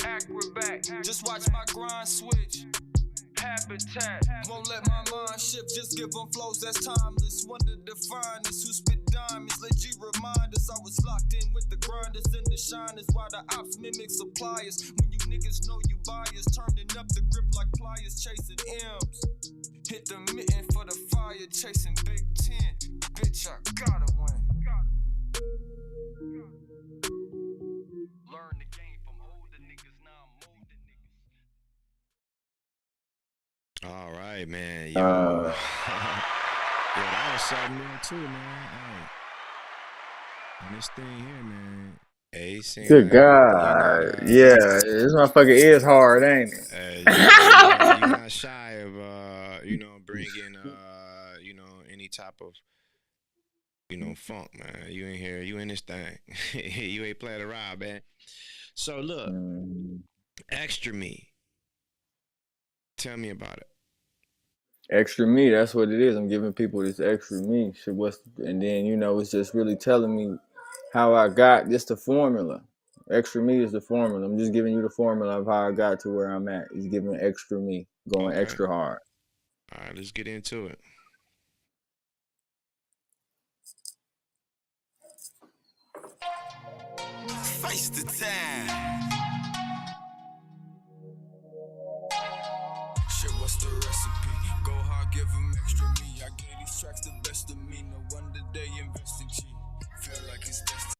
acrobat, just watch my grind switch. Habitat, won't let my mind shift, just give them flows that's timeless. One of the finest who spit diamonds, let you remind us I was locked in with the grinders and the shiners. While the ops mimic suppliers, when you niggas know you buyers, turning up the grip like pliers, chasing M's. Hit the mitten for the fire, chasing Big Ten. Bitch, I gotta win. Learn the game from older niggas, now I'm molding niggas. All right, man. Yo, Uh, yo, that was something new too, man. Hey, and this thing here, man. Hey, he seemed Good like God. Yeah, this motherfucker is hard, ain't it? you not shy of bringing any type of funk, man. You in here, you in this thing. You ain't playing around, man. So look, Mm. extra me. Tell me about it. Extra me, that's what it is. I'm giving people this extra me. So and then it's just really telling me how I got this the formula. Extra me is the formula. I'm just giving you the formula of how I got to where I'm at. It's giving extra me, going Okay. extra hard. All right, let's get into it. Face the time. Shit, what's the recipe? Go hard, give them extra me. I gave these tracks the best of me. No wonder they invest in cheap. Feel like it's destined.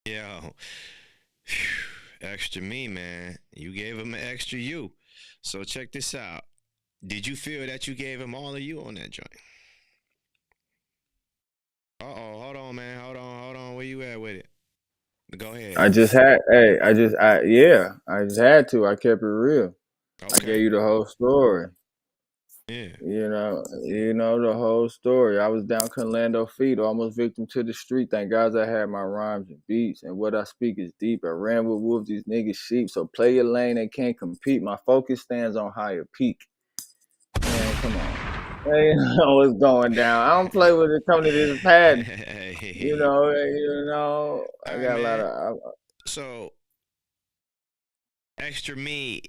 Yo, extra me, man. You gave him an extra you. So check this out. Did you feel that you gave him all of you on that joint? Uh-oh, hold on, man. Hold on. Where you at with it? Go ahead. I just had I just had to. I kept it real. I gave Okay. you the whole story. Yeah. The whole story. I was down Orlando feet, almost victim to the street. Thank God I had my rhymes and beats, and what I speak is deep. I ran with wolves, these niggas sheep. So play your lane, they can't compete. My focus stands on higher peak. Man, come on. Hey, you know what's going down. I don't play with it. Come to this pattern. I All right, got a lot man. of. So extra me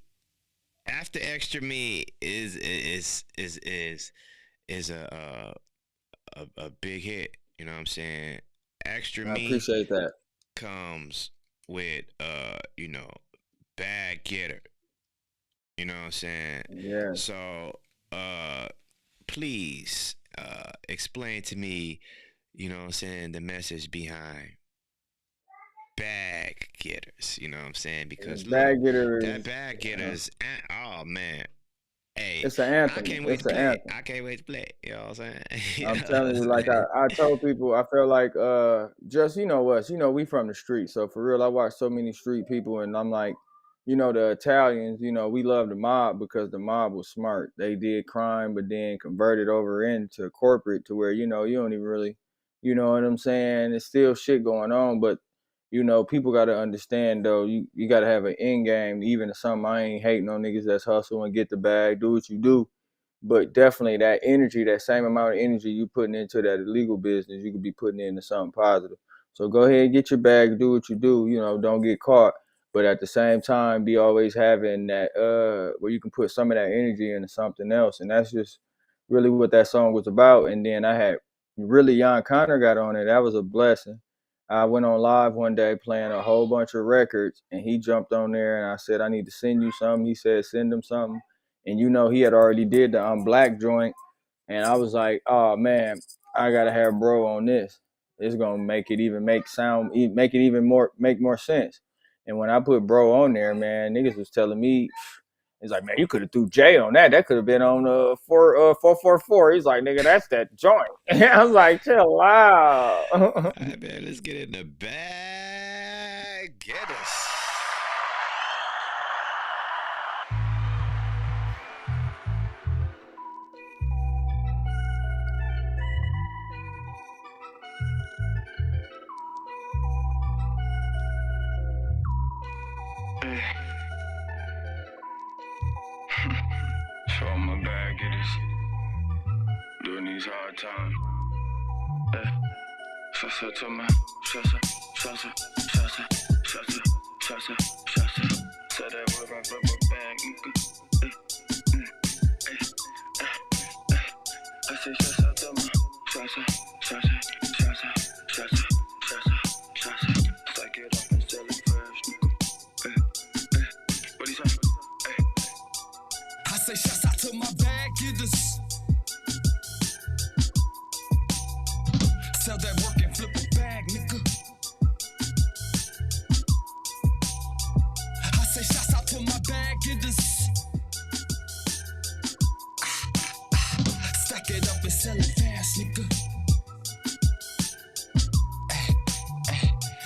after extra me is a big hit. You know what I'm saying? Extra I me appreciate that. comes with bad getter. You know what I'm saying? Yeah. So please explain to me, you know what I'm saying, the message behind bag getters. You know what I'm saying? Because look, Bag getter that is. bag getters, oh man. Hey, It's an I anthem. can't wait It's to an play it. anthem. I can't wait to play it. You know what I'm saying? You know I'm what telling I'm you, like saying? I told people, I feel like just us, we from the street. So for real, I watch so many street people, and I'm like, you know, the Italians, you know, we love the mob because the mob was smart. They did crime, but then converted over into corporate to where, you know, you don't even really, you know what I'm saying? There's still shit going on, but, you know, people got to understand, though, you got to have an end game. Even if something, I ain't hating on niggas that's hustle and get the bag, do what you do. But definitely that energy, that same amount of energy you putting into that illegal business, you could be putting into something positive. So go ahead and get your bag, do what you do, you know, don't get caught. But at the same time, be always having that where you can put some of that energy into something else. And that's just really what that song was about. And then I had really Jan Connor got on it. That was a blessing. I went on live one day playing a whole bunch of records, and he jumped on there and I said, I need to send you something. He said, send him something. And you know, he had already did the Black joint. And I was like, oh man, I gotta have bro on this. It's gonna make it even make it even more sense. And when I put bro on there, man, niggas was telling me, it's like, man, you could have threw Jay on that. That could have been on 444. He's like, nigga, that's that joint. I was like, chill out. All right, man, let's get in the bag. Get us. For all my bad getters during these hard times. Shasa to my shasa. Say that word right from my bag, nigga. I say shasa to my shasa. Stack it up and sell it fresh, nigga. What he say? I say shouts out to my bag getters. Sell that work and flip a bag, nigga. I say shouts out to my bag getters. Stack it up and sell it fast, nigga.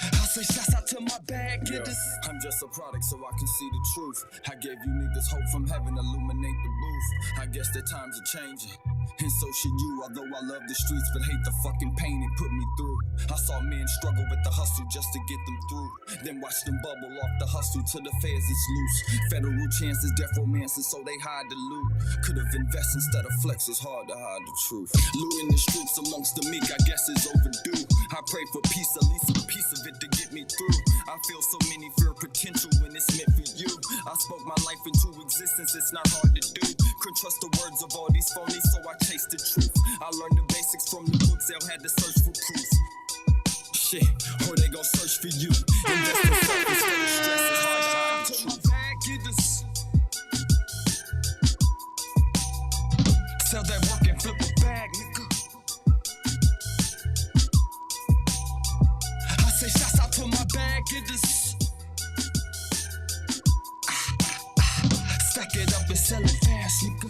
I say shouts out to my bag getters. I'm just a product so I can see the truth. I gave you niggas hope from heaven, illuminate the booth. I guess that times are changing, and so should you. Although I love the streets but hate the fucking pain it put me through. I saw men struggle with the hustle just to get them through, then watch them bubble off the hustle to the feds it's loose. Federal chances, death romances, so they hide the loot. Could've invested instead of flex, it's hard to hide the truth. Looting the streets amongst the meek, I guess is overdue. I pray for peace, at least a piece of it to get me through. I feel so many fear potential when it's meant for you. I spoke my life into existence, it's not hard to do. Couldn't trust the words of all these phonies, so I chased the truth. I learned the basics from the books, they'll had to search for proof. Shit, or they gon' search for you. Invest in self instead of stress, it's hard to hide the truth. Bag getters. Sell that work and flip a bag, nigga. I say shouts out to my bag getters. Stack it up and sell it fast, nigga.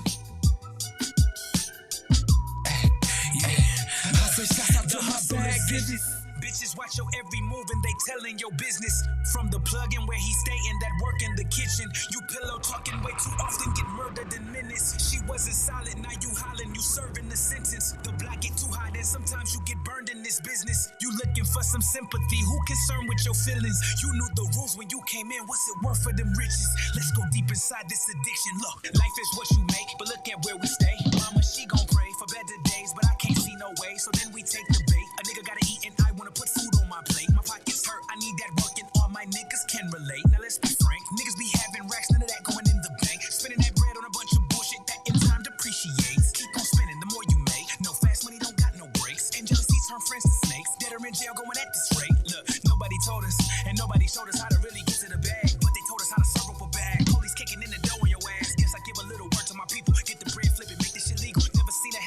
I say shouts out to my bag getters. Bitches watch your every move and they telling your business. From the plug-in where he stayin' that work in the kitchen. You pillow talking way too often, get murdered in minutes. She wasn't solid, now you hollering, you serving the sentence. The block get too hot and sometimes you get burned in this business. You looking for some sympathy, who concerned with your feelings? You knew the rules when you came in, what's it worth for them riches? Let's go deep inside this addiction. Look, life is what you make, but look at where we stay. Mama, she gon' pray for better days, but I can't see no way, so then we take the bait. A nigga gotta eat and I wanna put food on my plate. My pockets hurt, I need that work and all my niggas can relate. Now let's be frank, niggas be having racks, none of that going in the bank. Spending that bread on a bunch of bullshit that in time depreciates. Keep on spending, the more you make. No fast money, don't got no breaks. And jealousy turn friends to snakes. Dead or in jail going at this rate. Look, nobody told us, and nobody showed us how to really get to the bag. But they told us how to serve up a bag. Police kicking in the dough on your ass. Guess I give a little word to my people. Get the bread, flip it, make this shit legal. Never seen a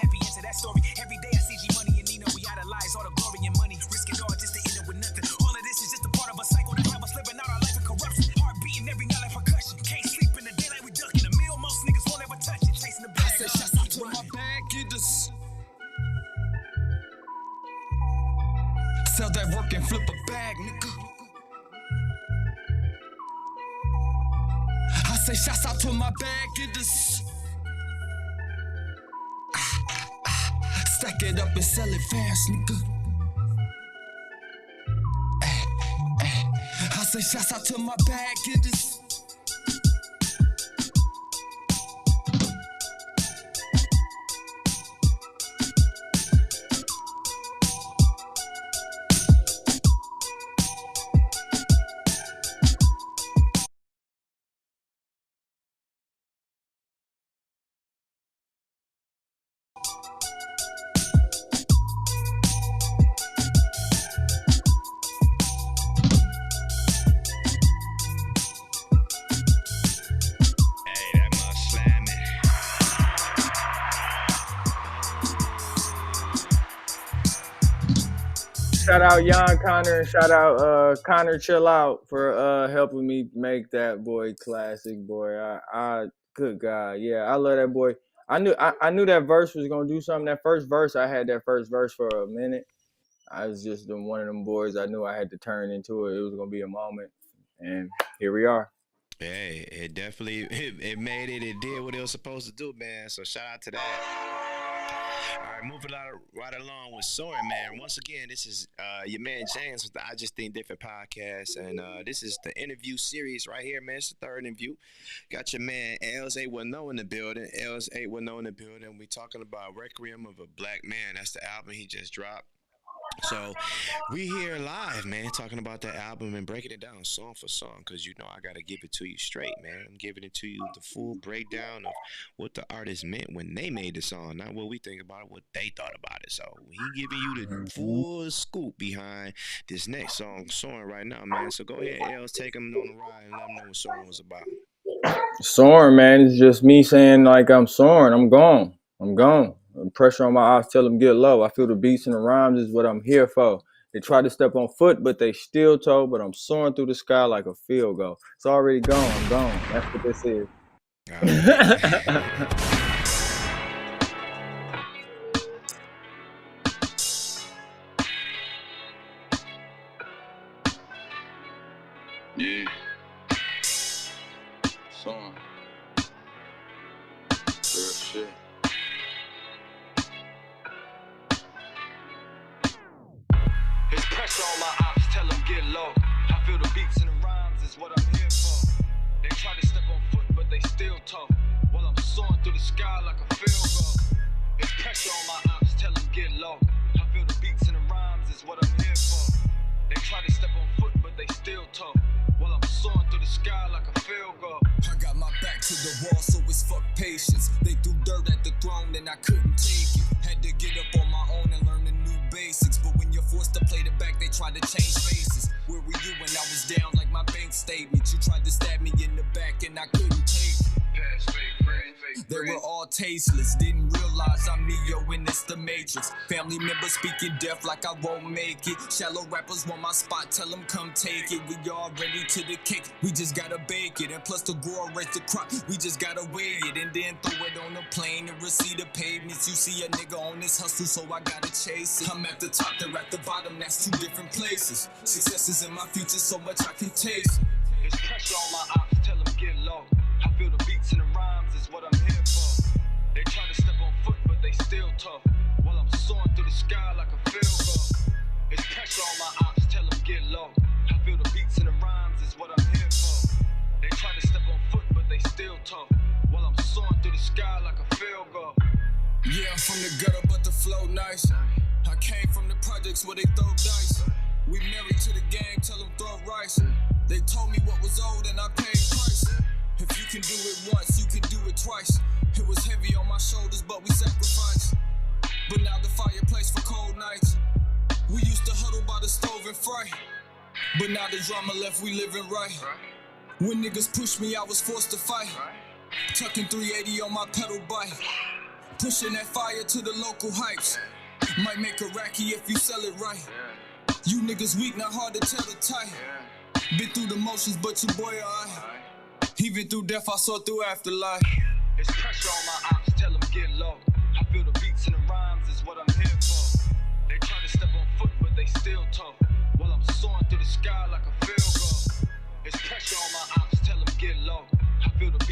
say shots out to my bag getters. Stack it up and sell it fast, nigga. I say shots out to my bag getters. Shout out Jan Connor and shout out Connor Chill Out for helping me make that boy classic, boy. I good God, yeah, I love that boy. I knew that verse was gonna do something. That first verse, I had that first verse for a minute. I was just one of them boys. I knew I had to turn into it. It was gonna be a moment, and here we are. Hey, it definitely it made it. It did what it was supposed to do, man. So shout out to that. All right, moving right along with Soaring, man. Once again, this is your man James with the I Just Think Different podcast, and this is the interview series right here, man. It's the third interview. Got your man L'S810 in the building. L'S810 in the building. We talking about Requiem of a Black Man. That's the album he just dropped. So we here live, man, talking about that album and breaking it down song for song, because you know I gotta give it to you straight, man. I'm giving it to you the full breakdown of what the artist meant when they made the song, not what we think about it, what they thought about it. So he giving you the full scoop behind this next song, Soaring, right now, man. So go ahead, Els, take him on the ride and let him know what Soaring was about. Soaring, man, it's just me saying like I'm soaring. I'm gone. Pressure on my eyes, tell them get low. I feel the beats and the rhymes is what I'm here for. They try to step on foot, but they still toe. But I'm soaring through the sky like a field goal. It's already gone. I'm gone. That's what this is. Yeah. Soaring. Real shit. It's pressure on my ops, tell them get low. I feel the beats and the rhymes is what I'm here for. They try to step on foot, but they still toe. While I'm soaring through the sky like a field goal. It's pressure on my ops, tell them get low. I feel the beats and the rhymes is what I'm here for. They try to step on foot, but they still toe. While I'm soaring through the sky like a field goal. I got my back to the wall, so it's fuck patience. They threw dirt at the throne, and I couldn't take it. Had to get up on my own and learn the new basics. But when you're forced to play the back, they try to change faces. Where were you when I was down like my bank statement? You tried to stab me in the back, and I couldn't take it. They were all tasteless, didn't realize I'm Neo and it's the Matrix. Family members speaking deaf like I won't make it. Shallow rappers want my spot, tell them come take it. We all ready to the cake, we just gotta bake it. And plus to grow, raise the crop, we just gotta weigh it. And then throw it on the plane and receive the payments. You see a nigga on this hustle, so I gotta chase it. I'm at the top, they're at the bottom, that's two different places. Success is in my future, so much I can taste. It's pressure on my ops, tell them get low. I feel the beats and the rhymes is what I'm here for. They try to step on foot, but they still tough. While I'm soaring through the sky like a field goal. It's pressure on my ops, tell them get low. I feel the beats and the rhymes is what I'm here for. They try to step on foot, but they still tough. While I'm soaring through the sky like a field goal. Yeah, I'm from the gutter, but the flow nice. I came from the projects where they throw dice. We married to the game, tell them throw rice. They told me what was old and I paid price. If you can do it once, you can do it twice. It was heavy on my shoulders, but we sacrificed. But now the fireplace for cold nights. We used to huddle by the stove and fry. But now the drama left, we living right. When niggas pushed me, I was forced to fight. Tucking 380 on my pedal bike. Pushing that fire to the local heights. Might make a racky if you sell it right. You niggas weak, not hard to tell the type. Been through the motions, but your boy alright. Even through death, I saw through afterlife. It's pressure on my ops, tell them get low. I feel the beats and the rhymes is what I'm here for. They try to step on foot, but they still tough. While I'm soaring through the sky like a field goal. It's pressure on my ops, tell them get low. I feel the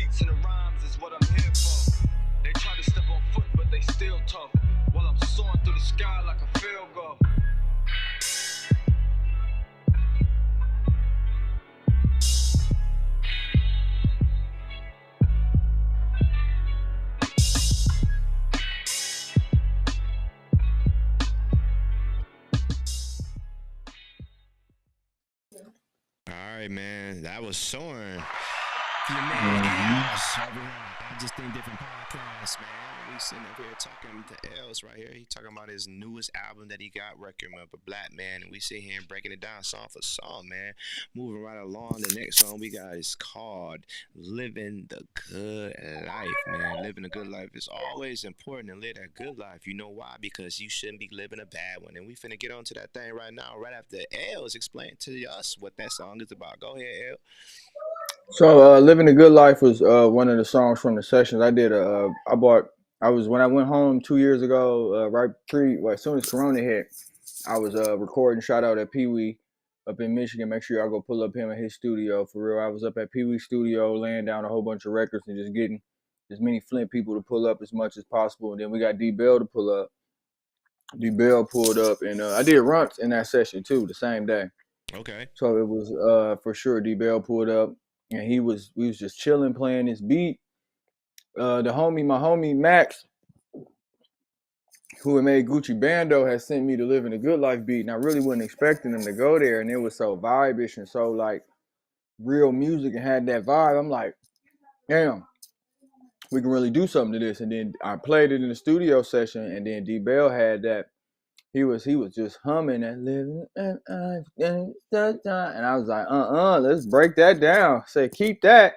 right, man. That was Soren. Your man Ls over here. I just think different podcasts, man. We sitting up here talking to Els right here. He talking about his newest album that he got, Requiem of a Black Man, and we sit here and breaking it down song for song, man. Moving right along, the next song we got is called "Living the Good Life," man. Living a good life is always important to live that good life. You know why? Because you shouldn't be living a bad one. And we finna get on to that thing right now, right after Els explain to us what that song is about. Go ahead, El. So, "Living a Good Life" was one of the songs from the sessions I did. When I went home 2 years ago, as soon as Corona hit, I was recording. Shout out at Pee Wee up in Michigan. Make sure y'all go pull up him at his studio for real. I was up at Pee Wee's studio laying down a whole bunch of records and just getting as many Flint people to pull up as much as possible. And then we got D Bell to pull up. D Bell pulled up, and I did Runts in that session too, the same day. Okay. So it was for sure D Bell pulled up, and we was just chilling playing this beat. My homie Max, who had made Gucci Bando, had sent me to Live in a Good Life beat, and I really wasn't expecting him to go there, and it was so vibe-ish and so like real music and had that vibe. I'm like, damn, we can really do something to this. And then I played it in the studio session, and then D Bell had that. He was just humming and living, and I was like, let's break that down. Say, keep that,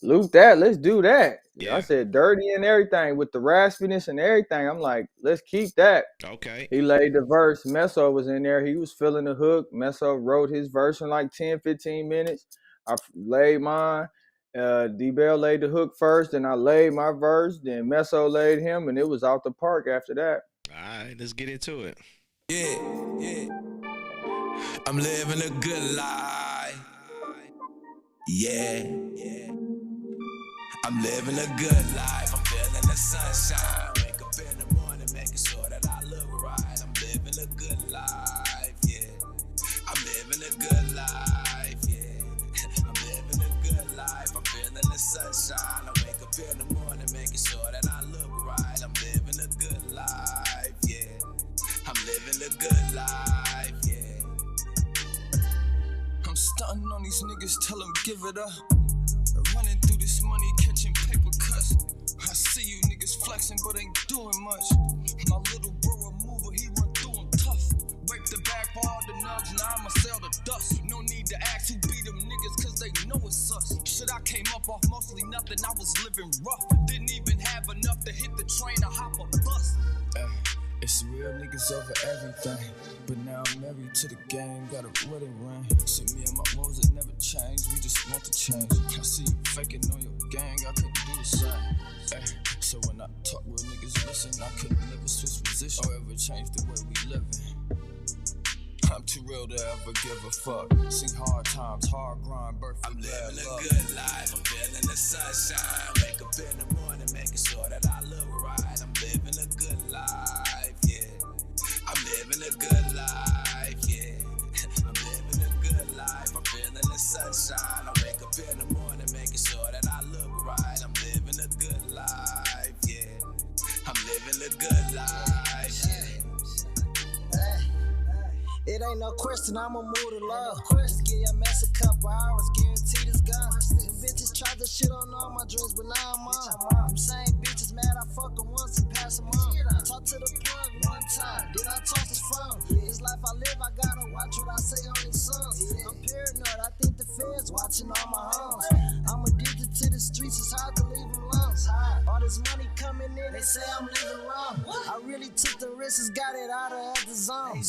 loop that, let's do that. Yeah. I said dirty and everything with the raspiness and everything. I'm like, let's keep that. Okay. He laid the verse. Meso was in there. He was filling the hook. Meso wrote his verse in like 10, 15 minutes. I laid mine. D-Bell laid the hook first, then I laid my verse. Then Meso laid him, and it was out the park after that. All right, let's get into it. Yeah. I'm living a good life. Yeah. I'm living a good life. I'm feeling the sunshine. Wake up in the morning, making sure that I look right. I'm living a good life. Yeah. I'm living a good life. Yeah. I'm living a good life. I'm feeling the sunshine. I wake up in the morning, making sure that I look right. I'm living a good life. Yeah. I'm living a good life. Yeah. I'm stunting on these niggas, tell them give it up. Running through this money, catching paper cuts. I see you niggas flexing, but ain't doing much. My little bro a mover, he run through them tough. Rape the bag for all the nugs, now I'ma sell the dust. No need to ask who beat them niggas, cause they know it's us. Shit, I came up off mostly nothing, I was living rough. Didn't even have enough to hit the train or hop a bus. It's real niggas over everything. But now I'm married to the game, got a wedding ring. See me and my woes that never change, we just want to change. I see you faking on your gang, I couldn't do the same. So when I talk real niggas listen, I couldn't never switch position or ever change the way we living. I'm too real to ever give a fuck. Sing hard times, hard grind, birth. I'm living a good life, I'm feeling the sunshine. Wake up in the morning, making sure that I look right. I'm living a good life, yeah. I'm living a good life, yeah. I'm living a good life, I'm feeling the sunshine. I wake up in the morning, making sure that I look right. I'm living a good life, yeah. I'm living a good life, yeah. It ain't no question, I'ma move to love. Just give your mess a couple hours, guaranteed it's gone. Them bitches tried to shit on all my dreams, but now I'm on. Them same bitches mad, I fuck them once and pass them on. Talk to the plug one time, then I toss his phone. This life I live, I gotta watch what I say on these songs. I'm paranoid, I think the feds watching all my homes. I'm addicted to the streets, it's hard to leave them alone. All this money coming in, they say I'm living wrong. I really took the risks, got it out of the zone.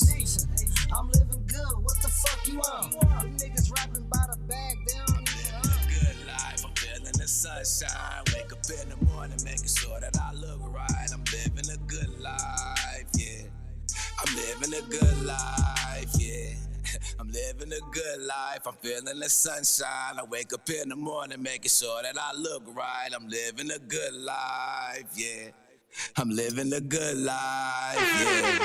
I'm living good, what the fuck you on? Them niggas rapping by the bag, they don't even I'm living a good life, I'm feeling the sunshine. Wake up in the morning, making sure that I look right. I'm living a good life, yeah. I'm living a good life, yeah. I'm living a good life, I'm feeling the sunshine. I wake up in the morning, making sure that I look right. I'm living a good life, yeah. I'm living a good life, yeah.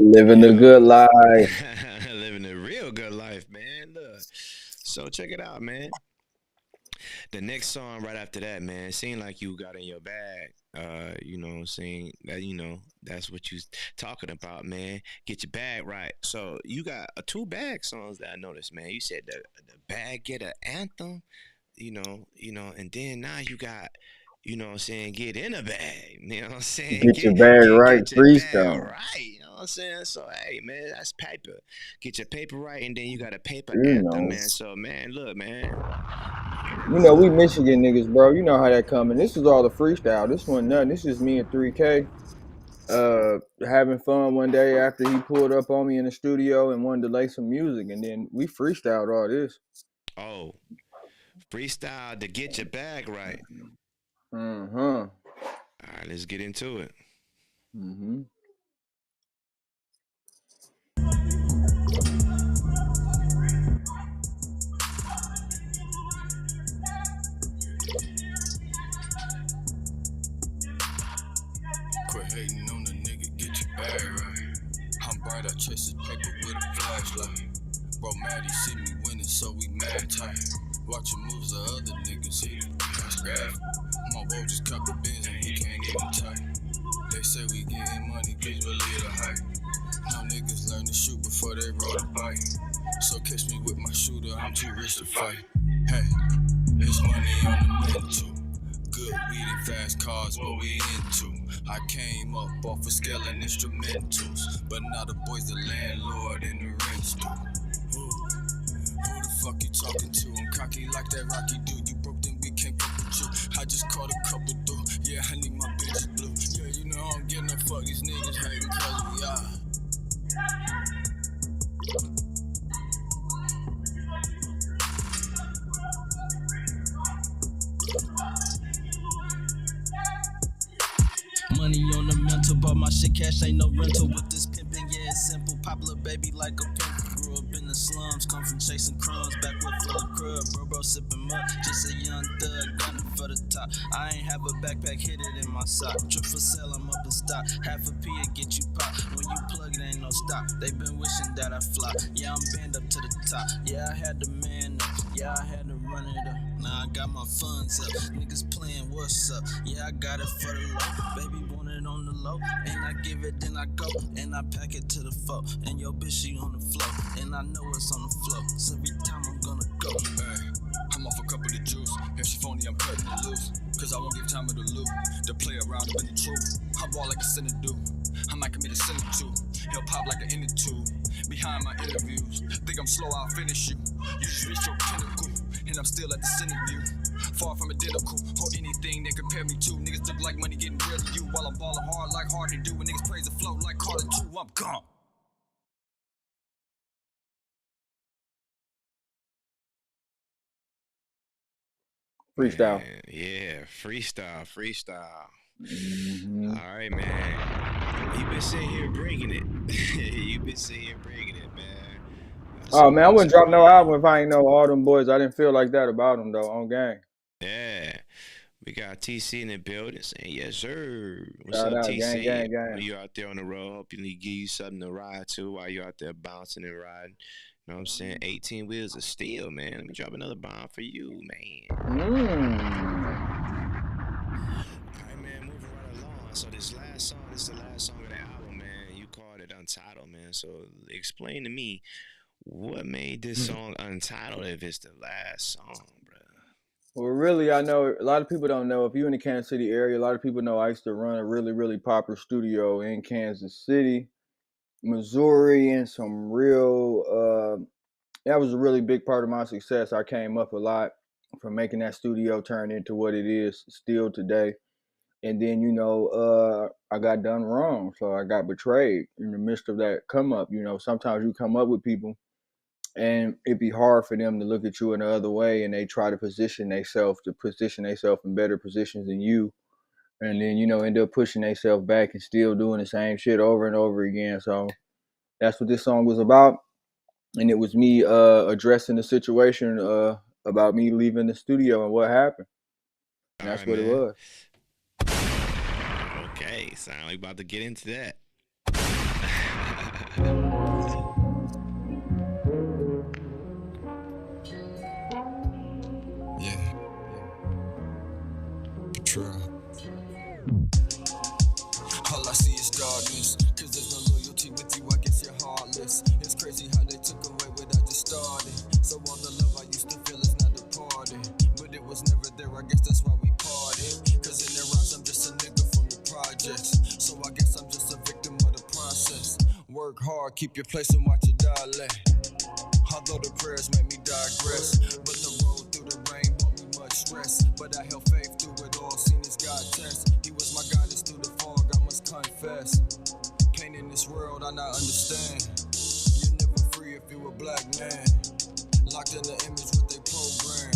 Living a good life. Living a real good life, man. Look. So check it out, man. The next song right after that, man, it seemed like you got in your bag. You know what I'm saying? That that's what you talking about, man. Get your bag right. So you got two bag songs that I noticed, man. You said the bag get an anthem, and then now you got, what I'm saying, get in a bag. You know what I'm saying? Get your Get bag get right, get your bag freestyle. right. You know what I'm saying? So hey, man, that's paper. Get your paper right, and then you got a paper You anthem, know. man. So man, look, man. We Michigan niggas, bro. You know how that coming. This is all the freestyle. This one nothing. This is me and 3K. Having fun one day after he pulled up on me in the studio and wanted to lay some music, and then we freestyled all this. Oh, freestyle to get your bag right. Uh-huh. All right, let's get into it. Mm-hmm. Quit hating on the nigga, get your bag right. I'm bright, I chase the paper with a flashlight. Bro, mad, he see me winning, so we mad tight. Watching moves of other niggas, he that's bad. My bro just cop the Benz and he can't even type. They say we getting money, please believe the hype. No niggas learn to shoot before they rode a bike. So catch me with my shooter, I'm too rich to fight. Hey, it's money on the mental. Good weed and fast cars, what we into. I came up off of scaling instrumentals, but now the boy's the landlord in the rental. Who the fuck you talking to? I'm cocky like that Rocky dude. You broke, then we can't fuck with you. I just caught a couple through. Yeah, I need my bitches blue. Yeah, you know I don't get no fuck. These niggas hating cause we are. Money on the mental, but my shit cash ain't no rental. With this pimping, yeah, it's simple. Popular baby like a pimp. Grew up in the slums, come from chasing crumbs. Back with full of grub, bro, sipping mud. Just a young thug, gunning for the top. I ain't have a backpack, hit it in my sock. Drip for sale, I'm up in stock. Half a P to get you pop. When you plug it, ain't no stop. They been wishing that I fly. Yeah, I'm banned up to the top. Yeah, I had to man up. Yeah, I had to run it up. Now I got my funds up. Niggas playing what's up. Yeah, I got it for the low. Baby want it on the low. And I give it, then I go. And I pack it to the foe. And your bitch, she on the floor. And I know it's on the floor. So every time I'm gonna go. Hey, I'm off a couple of juice. If she phony, I'm cutting it loose. Cause I won't give time to the loot. To play around up in the truth. I ball like a sinner do. I might commit a sin or two. He'll pop like an inner tube. Behind my interviews. Think I'm slow, I'll finish you. You just reach your pinnacle. And I'm still at the center view. Far from identical, or anything they compare me to. Niggas look like money getting real to you. While I'm balling hard like hard to do. And niggas praise the flow like Carter 2, I'm gone. Freestyle. Man, yeah, freestyle. Mm-hmm. All right, man. You been sitting here bringing it. You been sitting here bringing it, man. Oh man, I wouldn't drop no album if I ain't know all them boys. I didn't feel like that about them though. On gang. Yeah, we got TC in the building saying yes, sir. What's Shout up, out, TC? gang. When you out there on the road, hoping he give you something to ride to while you out there bouncing and riding. You know what I'm saying? 18 wheels of steel, man. Let me drop another bomb for you, man. All right, man, moving right along. So this is the last song of the album, man. You called it Untitled, man. So explain to me what made this song Untitled if it's the last song, bro. Well, really, I know a lot of people don't know. If you're in the Kansas City area, a lot of people know I used to run a really, really popular studio in Kansas City, Missouri, and some real. That was a really big part of my success. I came up a lot from making that studio turn into what it is still today. And then, I got done wrong. So I got betrayed in the midst of that come up. Sometimes you come up with people and it'd be hard for them to look at you in the other way, and they try to position themselves in better positions than you. And then, end up pushing themselves back and still doing the same shit over and over again. So that's what this song was about. And it was me addressing the situation about me leaving the studio and what happened. And All that's right, what it man. was. Okay, sound like about to get into that. Yeah. True. work hard, keep your place and watch it dilate. Although the prayers make me digress, but the road through the rain brought me much stress. But I held faith through it all, seen this God test. He was my guidance through the fog, I must confess. Pain in this world I not understand. You're never free if you're a black man. Locked in the image what they program,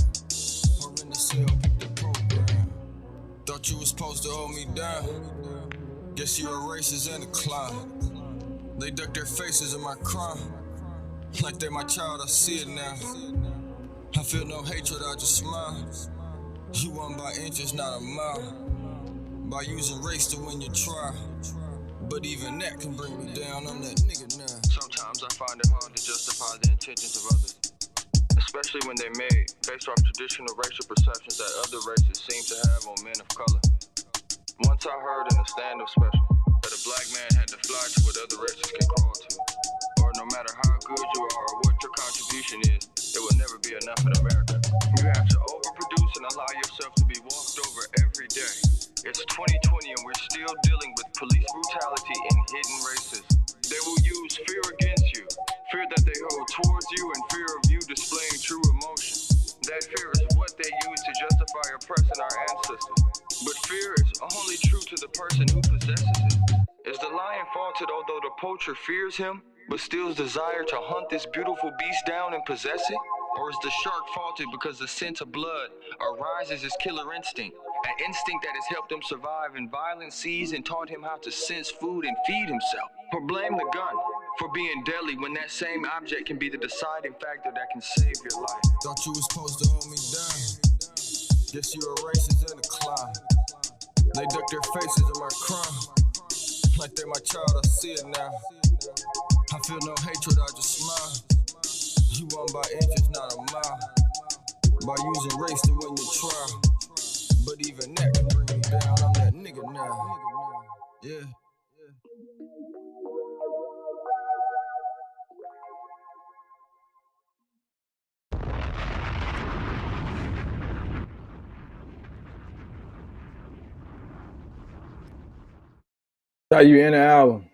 or in the cell, pick the program. Thought you was supposed to hold me down. Guess you were racist and a clown. They duck their faces in my crime. Like they my child, I see it now. I feel no hatred, I just smile. You won by inches, not a mile. By using race to win your trial. But even that can bring me down, I'm that nigga now. Sometimes I find it hard to justify the intentions of others, especially when they're made based off traditional racial perceptions that other races seem to have on men of color. Once I heard in a stand-up special that a black man had to fly to what other races can crawl to, or no matter how good you are or what your contribution is, it will never be enough in America. You have to overproduce and allow yourself to be walked over every day. It's 2020 and we're still dealing with police brutality and hidden racism. They will use fear against you, fear that they hold towards you, and fear of you displaying true emotion. That fear is what they use to justify oppressing our ancestors. But fear is only true to the person who possesses it. Is the lion faulted although the poacher fears him, but still desire to hunt this beautiful beast down and possess it? Or is the shark faulted because the scent of blood arises his killer instinct, an instinct that has helped him survive in violent seas and taught him how to sense food and feed himself? Or blame the gun for being deadly when that same object can be the deciding factor that can save your life. Thought you was supposed to hold me down. Guess you were racist and a clown. They duck their faces in my crime. Like they my child, I see it now. I feel no hatred, I just smile. You won by inches, not a mile. By using race to win your trial. But even that can bring me down, I'm that nigga now. Yeah. How you in the album?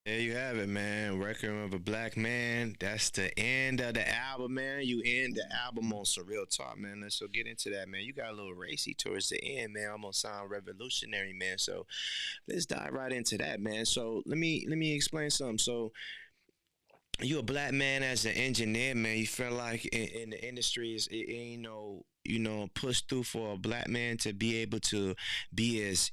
There you have it, man. Requiem of a Black Man. That's the end of the album, man. You end the album on some real talk, man. Let's go get into that, man. You got a little racy towards the end, man. Almost sound revolutionary, man. So let's dive right into that, man. So let me explain something. So you a black man as an engineer, man. You feel like in the industry it ain't no, push through for a black man to be able to be as,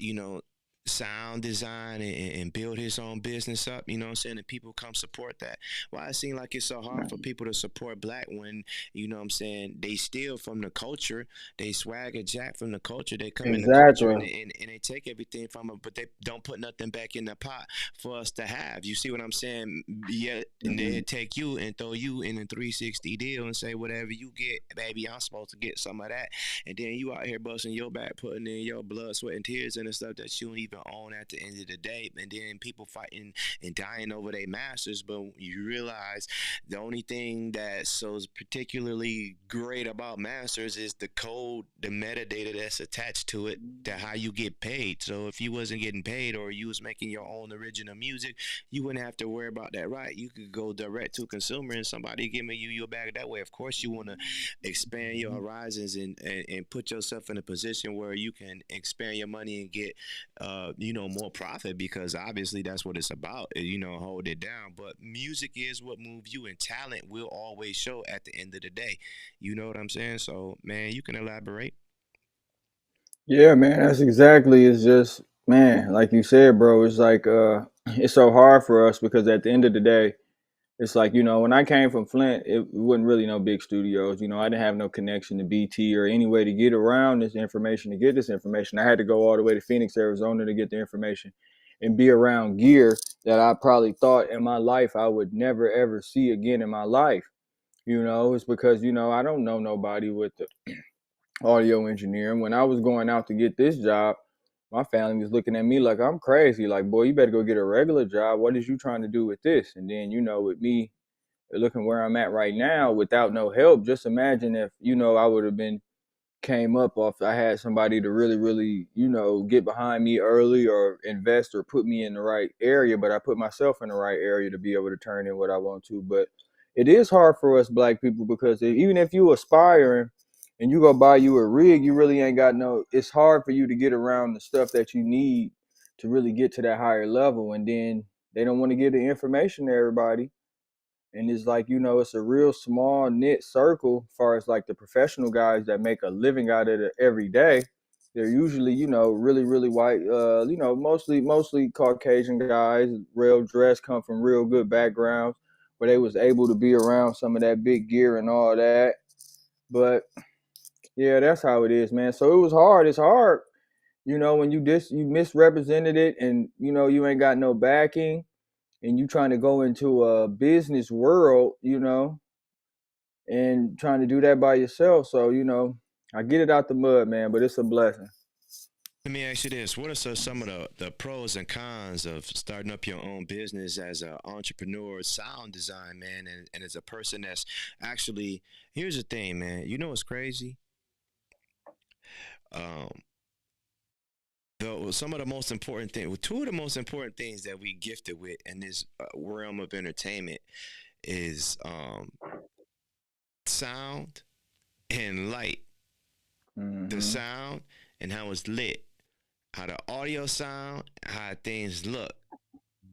sound design and build his own business up, you know what I'm saying? And people come support that. Why it seem like it's so hard for people to support black when, you know what I'm saying, they steal from the culture, they swagger jack from the culture, they come in the culture and they take everything from it, but they don't put nothing back in the pot for us to have. You see what I'm saying? Yeah, and they take you and throw you in a 360 deal and say, whatever you get, baby, I'm supposed to get some of that. And then you out here busting your back, putting in your blood, sweat, and tears and the stuff that you don't even own at the end of the day, and then people fighting and dying over their masters. But you realize the only thing that's so particularly great about masters is the code, the metadata that's attached to it, to how you get paid. So if you wasn't getting paid or you was making your own original music, you wouldn't have to worry about that, right? You could go direct to consumer and somebody giving you your bag that way. Of course you want to expand your horizons and put yourself in a position where you can expand your money and get more profit, because obviously that's what it's about, hold it down. But music is what moves you, and talent will always show at the end of the day. You know what I'm saying? So, man, you can elaborate. Yeah, man, that's exactly. It's just, man, like you said, bro, it's like it's so hard for us because at the end of the day, it's like, when I came from Flint, it wasn't really no big studios. I didn't have no connection to BT or any way to get around this information, to get this information. I had to go all the way to Phoenix, Arizona to get the information and be around gear that I probably thought in my life I would never, ever see again in my life. It's because, I don't know nobody with the audio engineering. When I was going out to get this job, my family was looking at me like I'm crazy. Like, boy, you better go get a regular job. What is you trying to do with this? And then, with me looking where I'm at right now without no help, just imagine if, I would have been came up off. I had somebody to really, really, get behind me early or invest or put me in the right area. But I put myself in the right area to be able to turn in what I want to. But it is hard for us black people because even if you aspiring and you go buy you a rig, you really ain't got no. It's hard for you to get around the stuff that you need to really get to that higher level, and then they don't want to give the information to everybody. And it's like, it's a real small knit circle as far as like the professional guys that make a living out of it every day. They're usually, really, really white, mostly Caucasian guys, real dress, come from real good backgrounds where they was able to be around some of that big gear and all that. But yeah, that's how it is, man. So it was hard. It's hard, when you misrepresented it and, you ain't got no backing and you trying to go into a business world, and trying to do that by yourself. So, I get it out the mud, man, but it's a blessing. Let me ask you this. What are some of the pros and cons of starting up your own business as an entrepreneur, sound design, man, and as a person that's actually, here's the thing, man. You know what's crazy? Um, some of the most important things, well, two of the most important things that we gifted with in this realm of entertainment is sound and light. Mm-hmm. The sound and how it's lit, how the audio sound, how things look,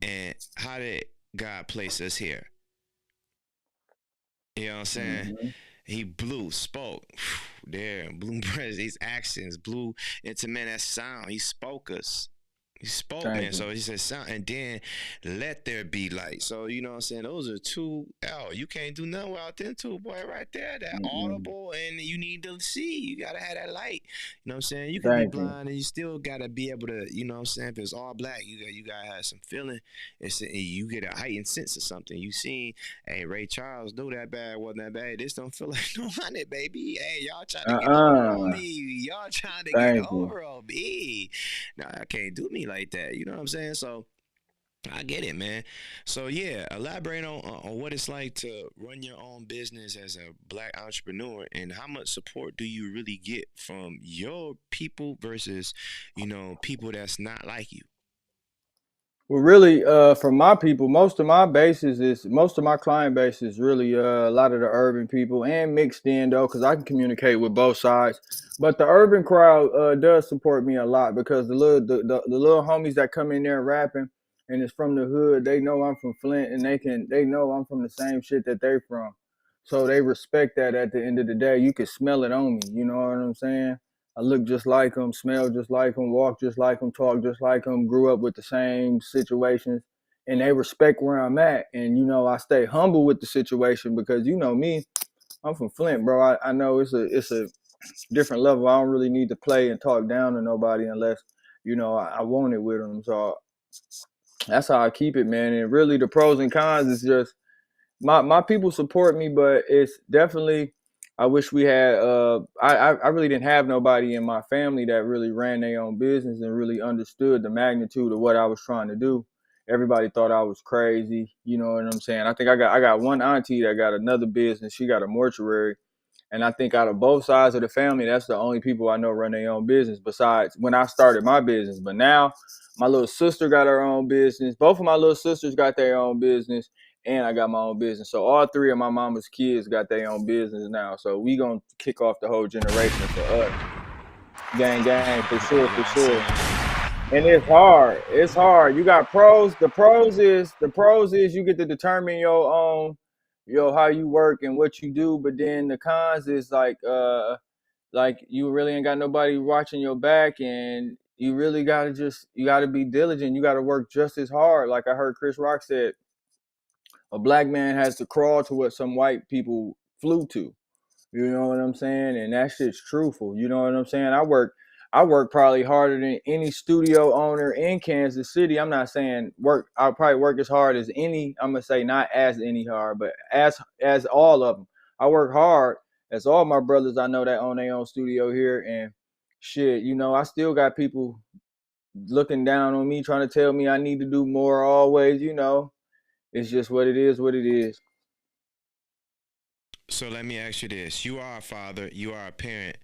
and how did God place us here? You know what I'm saying? Mm-hmm. He blew, spoke, there, blew breath, these actions, blew into, man, that sound. He spoke us. He spoke, Thank man. you. So he said sound, and then let there be light. So you know what I'm saying? Those are two. Oh, you can't do nothing without them two, boy, right there. That audible, and you need to see. You gotta have that light. You know what I'm saying? You can be Thank you. blind, and you still gotta be able to. You know what I'm saying? If it's all black, you gotta have some feeling. You get a heightened sense of something. You seen, hey, Ray Charles, do that bad, wasn't that bad? This don't feel like no honey, baby. Hey, y'all trying to get over on me. Y'all trying to get Thank you. over on me. No, I can't do me like that. You know what I'm saying? So I get it, man. So yeah, elaborate on what it's like to run your own business as a black entrepreneur, and how much support do you really get from your people versus, people that's not like you. Well, really, for my people, most of my client base is really a lot of the urban people and mixed in though, because I can communicate with both sides. But the urban crowd does support me a lot because the little homies that come in there rapping and it's from the hood, they know I'm from Flint and they know I'm from the same shit that they from, so they respect that. At the end of the day, you can smell it on me. You know what I'm saying? I look just like them, smell just like them, walk just like them, talk just like them, grew up with the same situations, and they respect where I'm at. And, I stay humble with the situation because, me, I'm from Flint, bro. I know it's a different level. I don't really need to play and talk down to nobody unless, I want it with them. So that's how I keep it, man. And really the pros and cons is just, my people support me, but it's definitely, I wish we had I really didn't have nobody in my family that really ran their own business and really understood the magnitude of what I was trying to do. Everybody thought I was crazy, you know what I'm saying? I think I got one auntie that got another business. She got a mortuary. And I think out of both sides of the family, that's the only people I know run their own business besides when I started my business. But now my little sister got her own business. Both of my little sisters got their own business. And I got my own business. So all three of my mama's kids got their own business now. So we going to kick off the whole generation for us. Gang, for sure, for sure. And it's hard. It's hard. You got pros. The pros is you get to determine your own, how you work and what you do. But then the cons is like you really ain't got nobody watching your back, and you really gotta be diligent. You gotta work just as hard. Like I heard Chris Rock said, a black man has to crawl to what some white people flew to. You know what I'm saying? And that shit's truthful. You know what I'm saying? I work probably harder than any studio owner in Kansas City. I'm not saying I'll probably work as hard as any. I'm gonna say not as any hard, but as all of them. I work hard as all my brothers I know that own their own studio here, and shit, I still got people looking down on me, trying to tell me I need to do more always. It's just what it is, what it is. So let me ask you this: you are a father, you are a parent.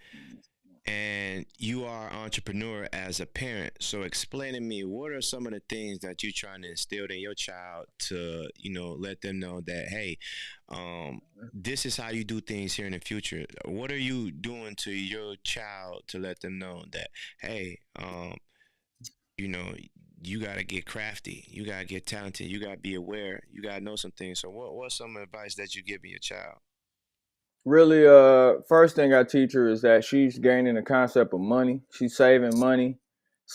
and you are entrepreneur as a parent. So explain to me, what are some of the things that you're trying to instill in your child to, let them know that, hey, this is how you do things here in the future. What are you doing to your child to let them know that, hey, you know, you gotta get crafty, you gotta get talented, you gotta be aware, you gotta know some things. So what's some advice that you give your child? Really, first thing I teach her is that she's gaining the concept of money. She's saving money,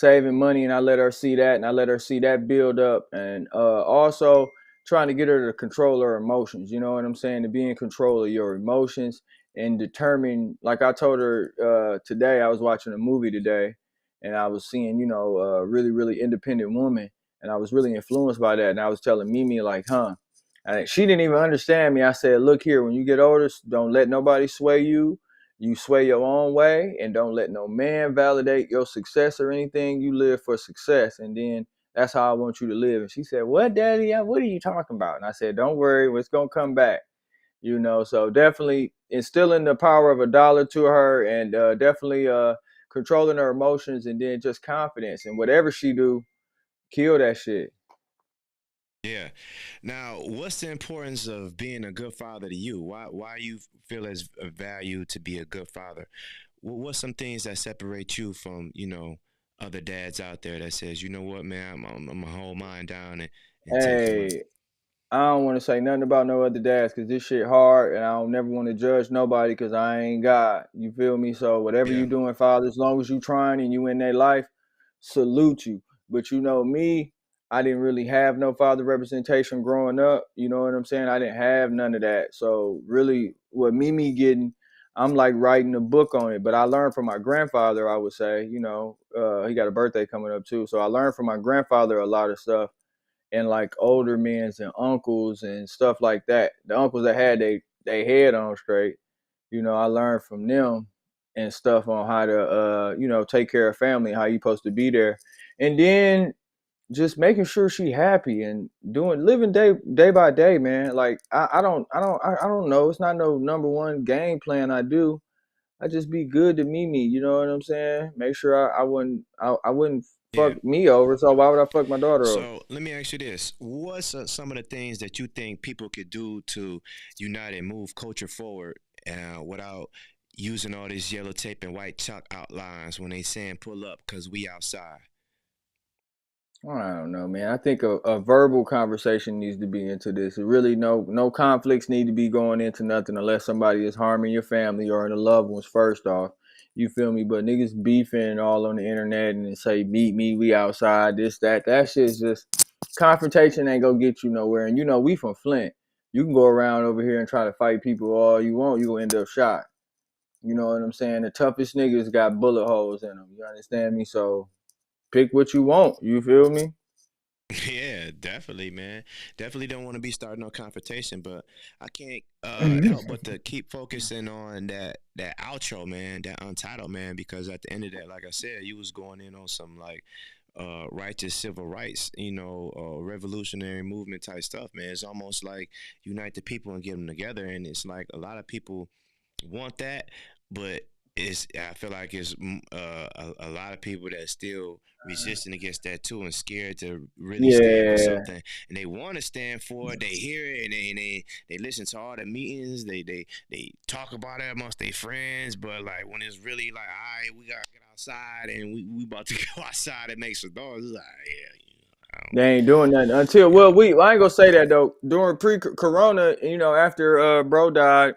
and I let her see that, and I let her see that build up, and also trying to get her to control her emotions. You know what I'm saying? To be in control of your emotions and determine. Like I told her today, I was watching a movie today, and I was seeing, a really, really independent woman, and I was really influenced by that, and I was telling Mimi like, huh. And she didn't even understand me. I said, look here, when you get older, don't let nobody sway you. You sway your own way, and don't let no man validate your success or anything. You live for success. And then that's how I want you to live. And she said, what, Daddy? What are you talking about? And I said, don't worry, it's going to come back. So definitely instilling the power of a dollar to her, and definitely controlling her emotions, and then just confidence. And whatever she do, kill that shit. Yeah. Now, what's the importance of being a good father to you? Why you feel as a value to be a good father? What's some things that separate you from, other dads out there that says, you know what, man, I'm gonna hold mine down and take your money. Hey, I don't want to say nothing about no other dads because this shit hard, and I don't never want to judge nobody because I ain't God. You feel me? So whatever Yeah. you doing, Father, as long as you trying and you in their life, salute you. But me, I didn't really have no father representation growing up. You know what I'm saying? I didn't have none of that. So really, what Mimi getting, I'm like writing a book on it. But I learned from my grandfather. I would say, he got a birthday coming up too. So I learned from my grandfather a lot of stuff, and like older men's and uncles and stuff like that. The uncles that had they head on straight, I learned from them and stuff on how to take care of family, how you supposed to be there. And then just making sure she happy and living day by day, man. Like I don't know. It's not no number one game plan I do. I just be good to Mimi, you know what I'm saying? Make sure I wouldn't Yeah. fuck me over. So why would I fuck my daughter over? So let me ask you this: what's some of the things that you think people could do to unite and move culture forward without using all this yellow tape and white chalk outlines when they saying pull up because we outside? I don't know, man. I think a verbal conversation needs to be into this. Really, no conflicts need to be going into nothing unless somebody is harming your family or the loved ones. First off, you feel me? But niggas beefing all on the internet and say meet me, we outside, this that. That shit's just confrontation ain't gonna get you nowhere. And we from Flint. You can go around over here and try to fight people all you want. You gonna end up shot. You know what I'm saying? The toughest niggas got bullet holes in them. You understand me? So pick what you want. You feel me? Yeah, definitely, man. Definitely don't want to be starting no confrontation, but I can't help but to keep focusing on that outro, man, that untitled, man, because at the end of that, like I said, you was going in on some like righteous civil rights, revolutionary movement type stuff, man. It's almost like unite the people and get them together, and it's like a lot of people want that, but I feel like it's a lot of people that still resisting against that too and scared to really stand for Yeah. something, and they want to stand for it. They hear it and they listen to all the meetings. They talk about it amongst their friends, but like when it's really like, all right, we gotta get outside and we about to go outside and make some noise. It's like, yeah, I don't They know. ain't doing nothing until Yeah. I ain't gonna say that though. During pre-corona, after bro died,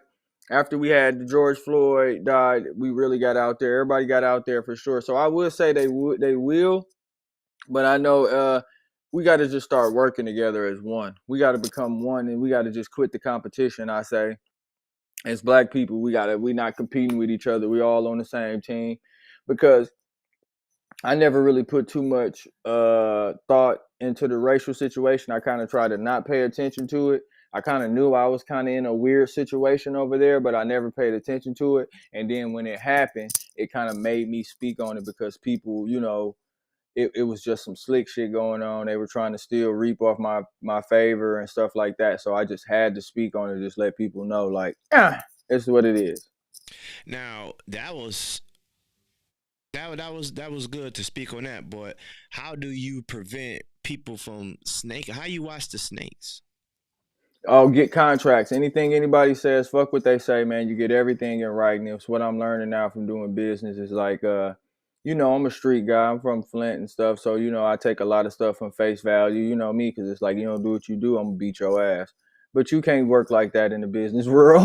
after we had George Floyd died, we really got out there. Everybody got out there for sure. So I would say they will, but I know we got to just start working together as one. We got to become one, and we got to just quit the competition. I say, as Black people, we not competing with each other. We all on the same team, because I never really put too much thought into the racial situation. I kind of tried to not pay attention to it. I kind of knew I was kind of in a weird situation over there, but I never paid attention to it. And then when it happened, it kind of made me speak on it, because people, it was just some slick shit going on. They were trying to still reap off my favor and stuff like that. So I just had to speak on it, just let people know, like, it's what it is. Now that was that was good to speak on that. But how do you prevent people from snake? How you watch the snakes? Oh, get contracts. Anything anybody says, fuck what they say, man. You get everything in writing. It's what I'm learning now from doing business. Is like, I'm a street guy. I'm from Flint and stuff, so I take a lot of stuff from face value. You know me, because it's like you don't do what you do, I'm gonna beat your ass. But you can't work like that in the business world.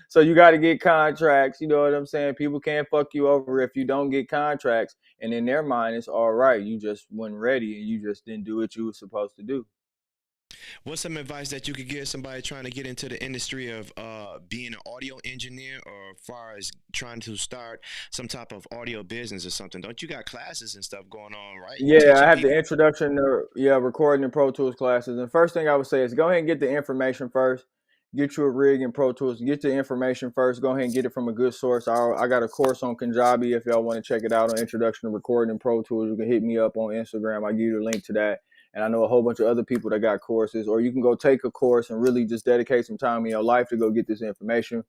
So you got to get contracts. You know what I'm saying? People can't fuck you over if you don't get contracts. And in their mind, it's all right. You just weren't ready, and you just didn't do what you were supposed to do. What's some advice that you could give somebody trying to get into the industry of being an audio engineer, or as far as trying to start some type of audio business or something? Don't you got classes and stuff going on, right? You Yeah, I teaching have the people? introduction to recording and Pro Tools classes. And first thing I would say is go ahead and get the information first. Get you a rig and Pro Tools. Get the information first. Go ahead and get it from a good source. I got a course on Kajabi if y'all want to check it out on Introduction to Recording and Pro Tools. You can hit me up on Instagram. I give you the link to that. And I know a whole bunch of other people that got courses. Or you can go take a course and really just dedicate some time in your life to go get this information.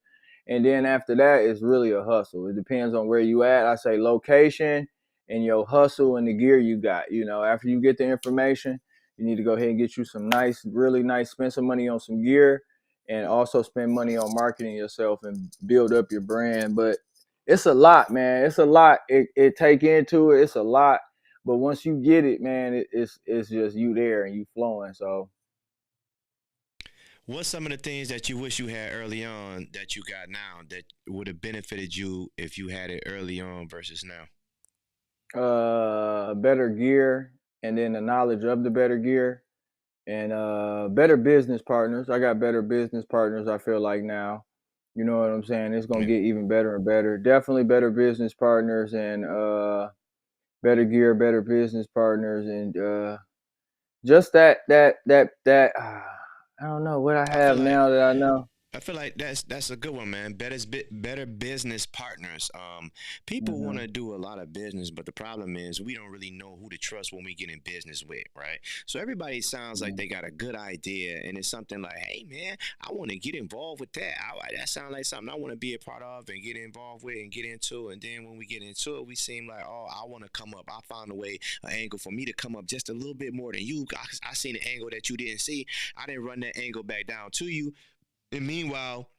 And then after that, it's really a hustle. It depends on where you at. I say location and your hustle and the gear you got. After you get the information, you need to go ahead and get you some nice, really nice, spend some money on some gear, and also spend money on marketing yourself and build up your brand. But it's a lot, man. It's a lot. It take into it. It's a lot. But once you get it, man, it's just you there and you flowing. So What's some of the things that you wish you had early on that you got now that would have benefited you if you had it early on versus now? better gear, and then the knowledge of the better gear, and better business partners. I got better business partners, I feel like now. You know what I'm saying? It's gonna Yeah. get even better and better. Definitely better business partners, and better gear, better business partners, and just that I don't know what I I feel have like now that I know. I feel like that's a good one, man. Better business partners. People want Hmm. to do a lot of business, but the problem is we don't really know who to trust when we get in business with, right? So everybody sounds like they got a good idea, and it's something like, "Hey, man, I want to get involved with that. That sounds like something I want to be a part of and get involved with and get into." And then when we get into it, we seem like, "Oh, I want to come up. I found a way, an angle for me to come up just a little bit more than you. I seen an angle that you didn't see. I didn't run that angle back down to you." And meanwhile,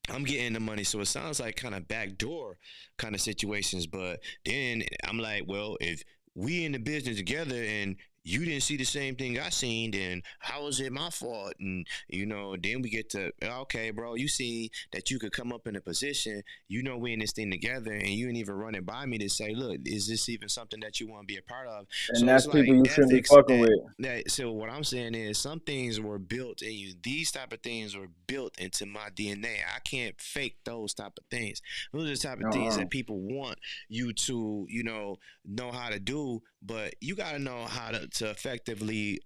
I'm getting the money, so it sounds like kind of backdoor kind of situations. But then I'm like, well, if we in the business together and you didn't see the same thing I seen, then how is it my fault? And then we get to, okay, bro, you see that you could come up in a position, we in this thing together, and you ain't even running by me to say, look, is this even something that you want to be a part of? And So it's that's people like you shouldn't be ethics fucking that with. so what I'm saying is some things were built in you. These type of things were built into my DNA. I can't fake those type of things. Those are the type of things Uh-uh. that people want you to, know how to do, but you got to know how to effectively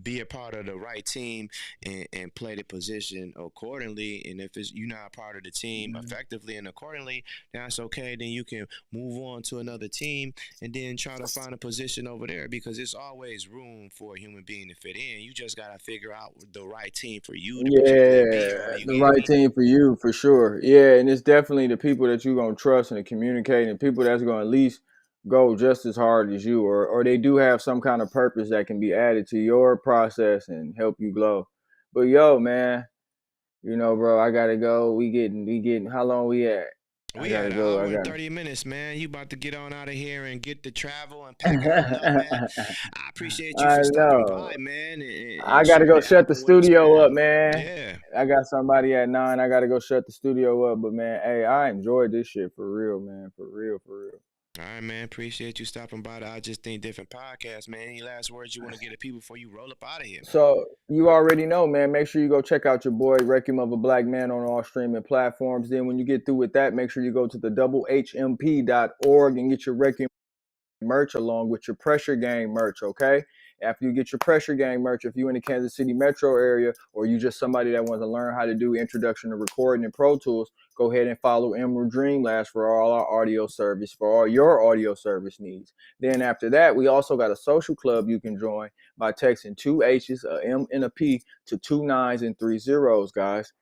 be a part of the right team and play the position accordingly. And if you're not part of the team effectively and accordingly, that's okay. Then you can move on to another team and then try to find a position over there, because it's always room for a human being to fit in. You just got to figure out the right team for you to put your human being on. Yeah, You the get right me? team for you for sure. Yeah, and it's definitely the people that you're gonna trust and communicate, and people that's gonna at least go just as hard as you, or they do have some kind of purpose that can be added to your process and help you glow. But yo, man, bro, I gotta go. We getting. How long we at? I We gotta had an go. hour I and got. 30 minutes, man. You about to get on out of here and get to travel and pack on up, man. I appreciate you I for stopping know. by, man, I and gotta sharing go the shut the album with us, studio man. up, man. Yeah. I got somebody at 9. I gotta go shut the studio up. But man, hey, I enjoyed this shit for real, man. For real, for real. All right, man. Appreciate you stopping by the I Just Think Different podcast, man. Any last words you want to get to people before you roll up out of here, man? So you already know, man. Make sure you go check out your boy Requiem of a Black Man on all streaming platforms. Then when you get through with that, make sure you go to the hmp.org and get your Requiem merch along with your Pressure Gang merch, okay? After you get your Pressure Gang merch, if you in the Kansas City metro area, or you just somebody that wants to learn how to do introduction to recording and Pro Tools, go ahead and follow Emerald Dreamlast for all our audio service, for all your audio service needs. Then after that, we also got a social club you can join by texting 2 H's, a M, and a P to 2 9s and 3 zeros, guys.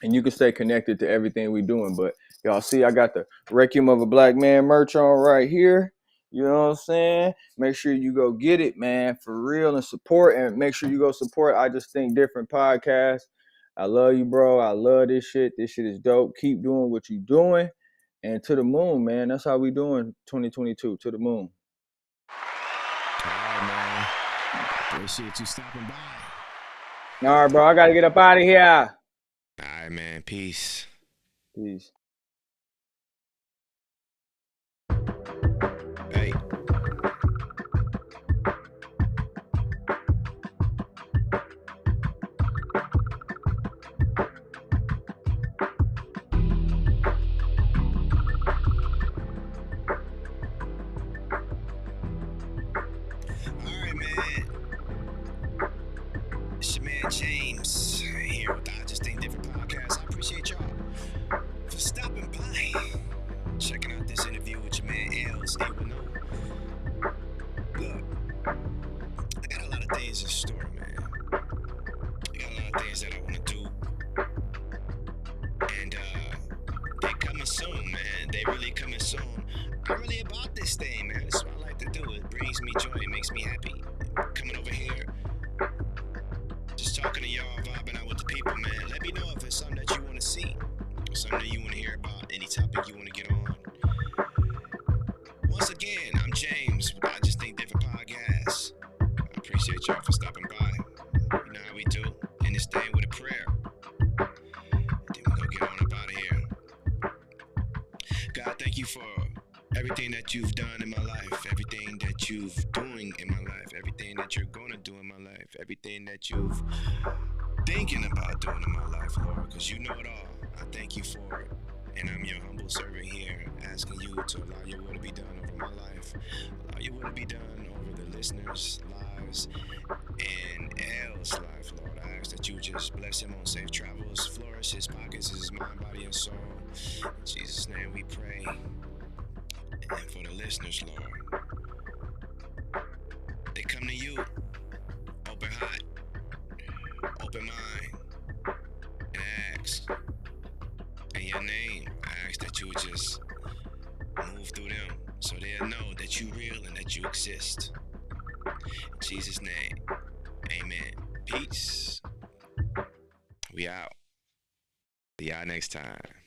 and you can stay connected to everything we doing. But y'all see, I got the Requiem of a Black Man merch on right here. You know what I'm saying? Make sure you go get it, man, for real, and support. And make sure you go support I Just Think Different podcast. I love you, bro. I love this shit. This shit is dope. Keep doing what you doing. And to the moon, man. That's how we doing 2022. To the moon. All right, man. Appreciate you stopping by. All right, bro. I got to get up out of here. All right, man. Peace. Peace. Hey. It's your man James here with the I Just Think Different podcast. I appreciate y'all for stopping by, checking out this interview with your man L'S810. Look, I got a lot of things in store, man. I got a lot of things that I want to do, and they coming soon, man. They really coming soon. I'm really about this thing, man. This is what I like to do. It brings me joy. It makes me happy. Coming over here, just talking to y'all, vibing out with the people, man. Let me know if there's something that you want to see, or something that you want to hear about, any topic you want to get on. Once again, I'm James with I Just Think Different Podcast. I appreciate y'all for stopping by. You know how we do. End this thing with a prayer. Then we go get on up out of here. God, thank you for everything that you've done in my life, everything that you've doing in my life, everything that you're gonna do in my life, everything that you've thinking about doing in my life, Lord, because you know it all. I thank you for it. And I'm your humble servant here, asking you to allow your will to be done over my life, allow your will to be done over the listeners' lives and L's life, Lord. I ask that you just bless him on safe travels, flourish his pockets, his mind, body, and soul. In Jesus' name we pray. And for the listeners, Lord, they come to you, open heart, open mind, and ask. In your name, I ask that you would just move through them so they'll know that you real and that you exist. In Jesus' name, amen. Peace. We out. See y'all next time.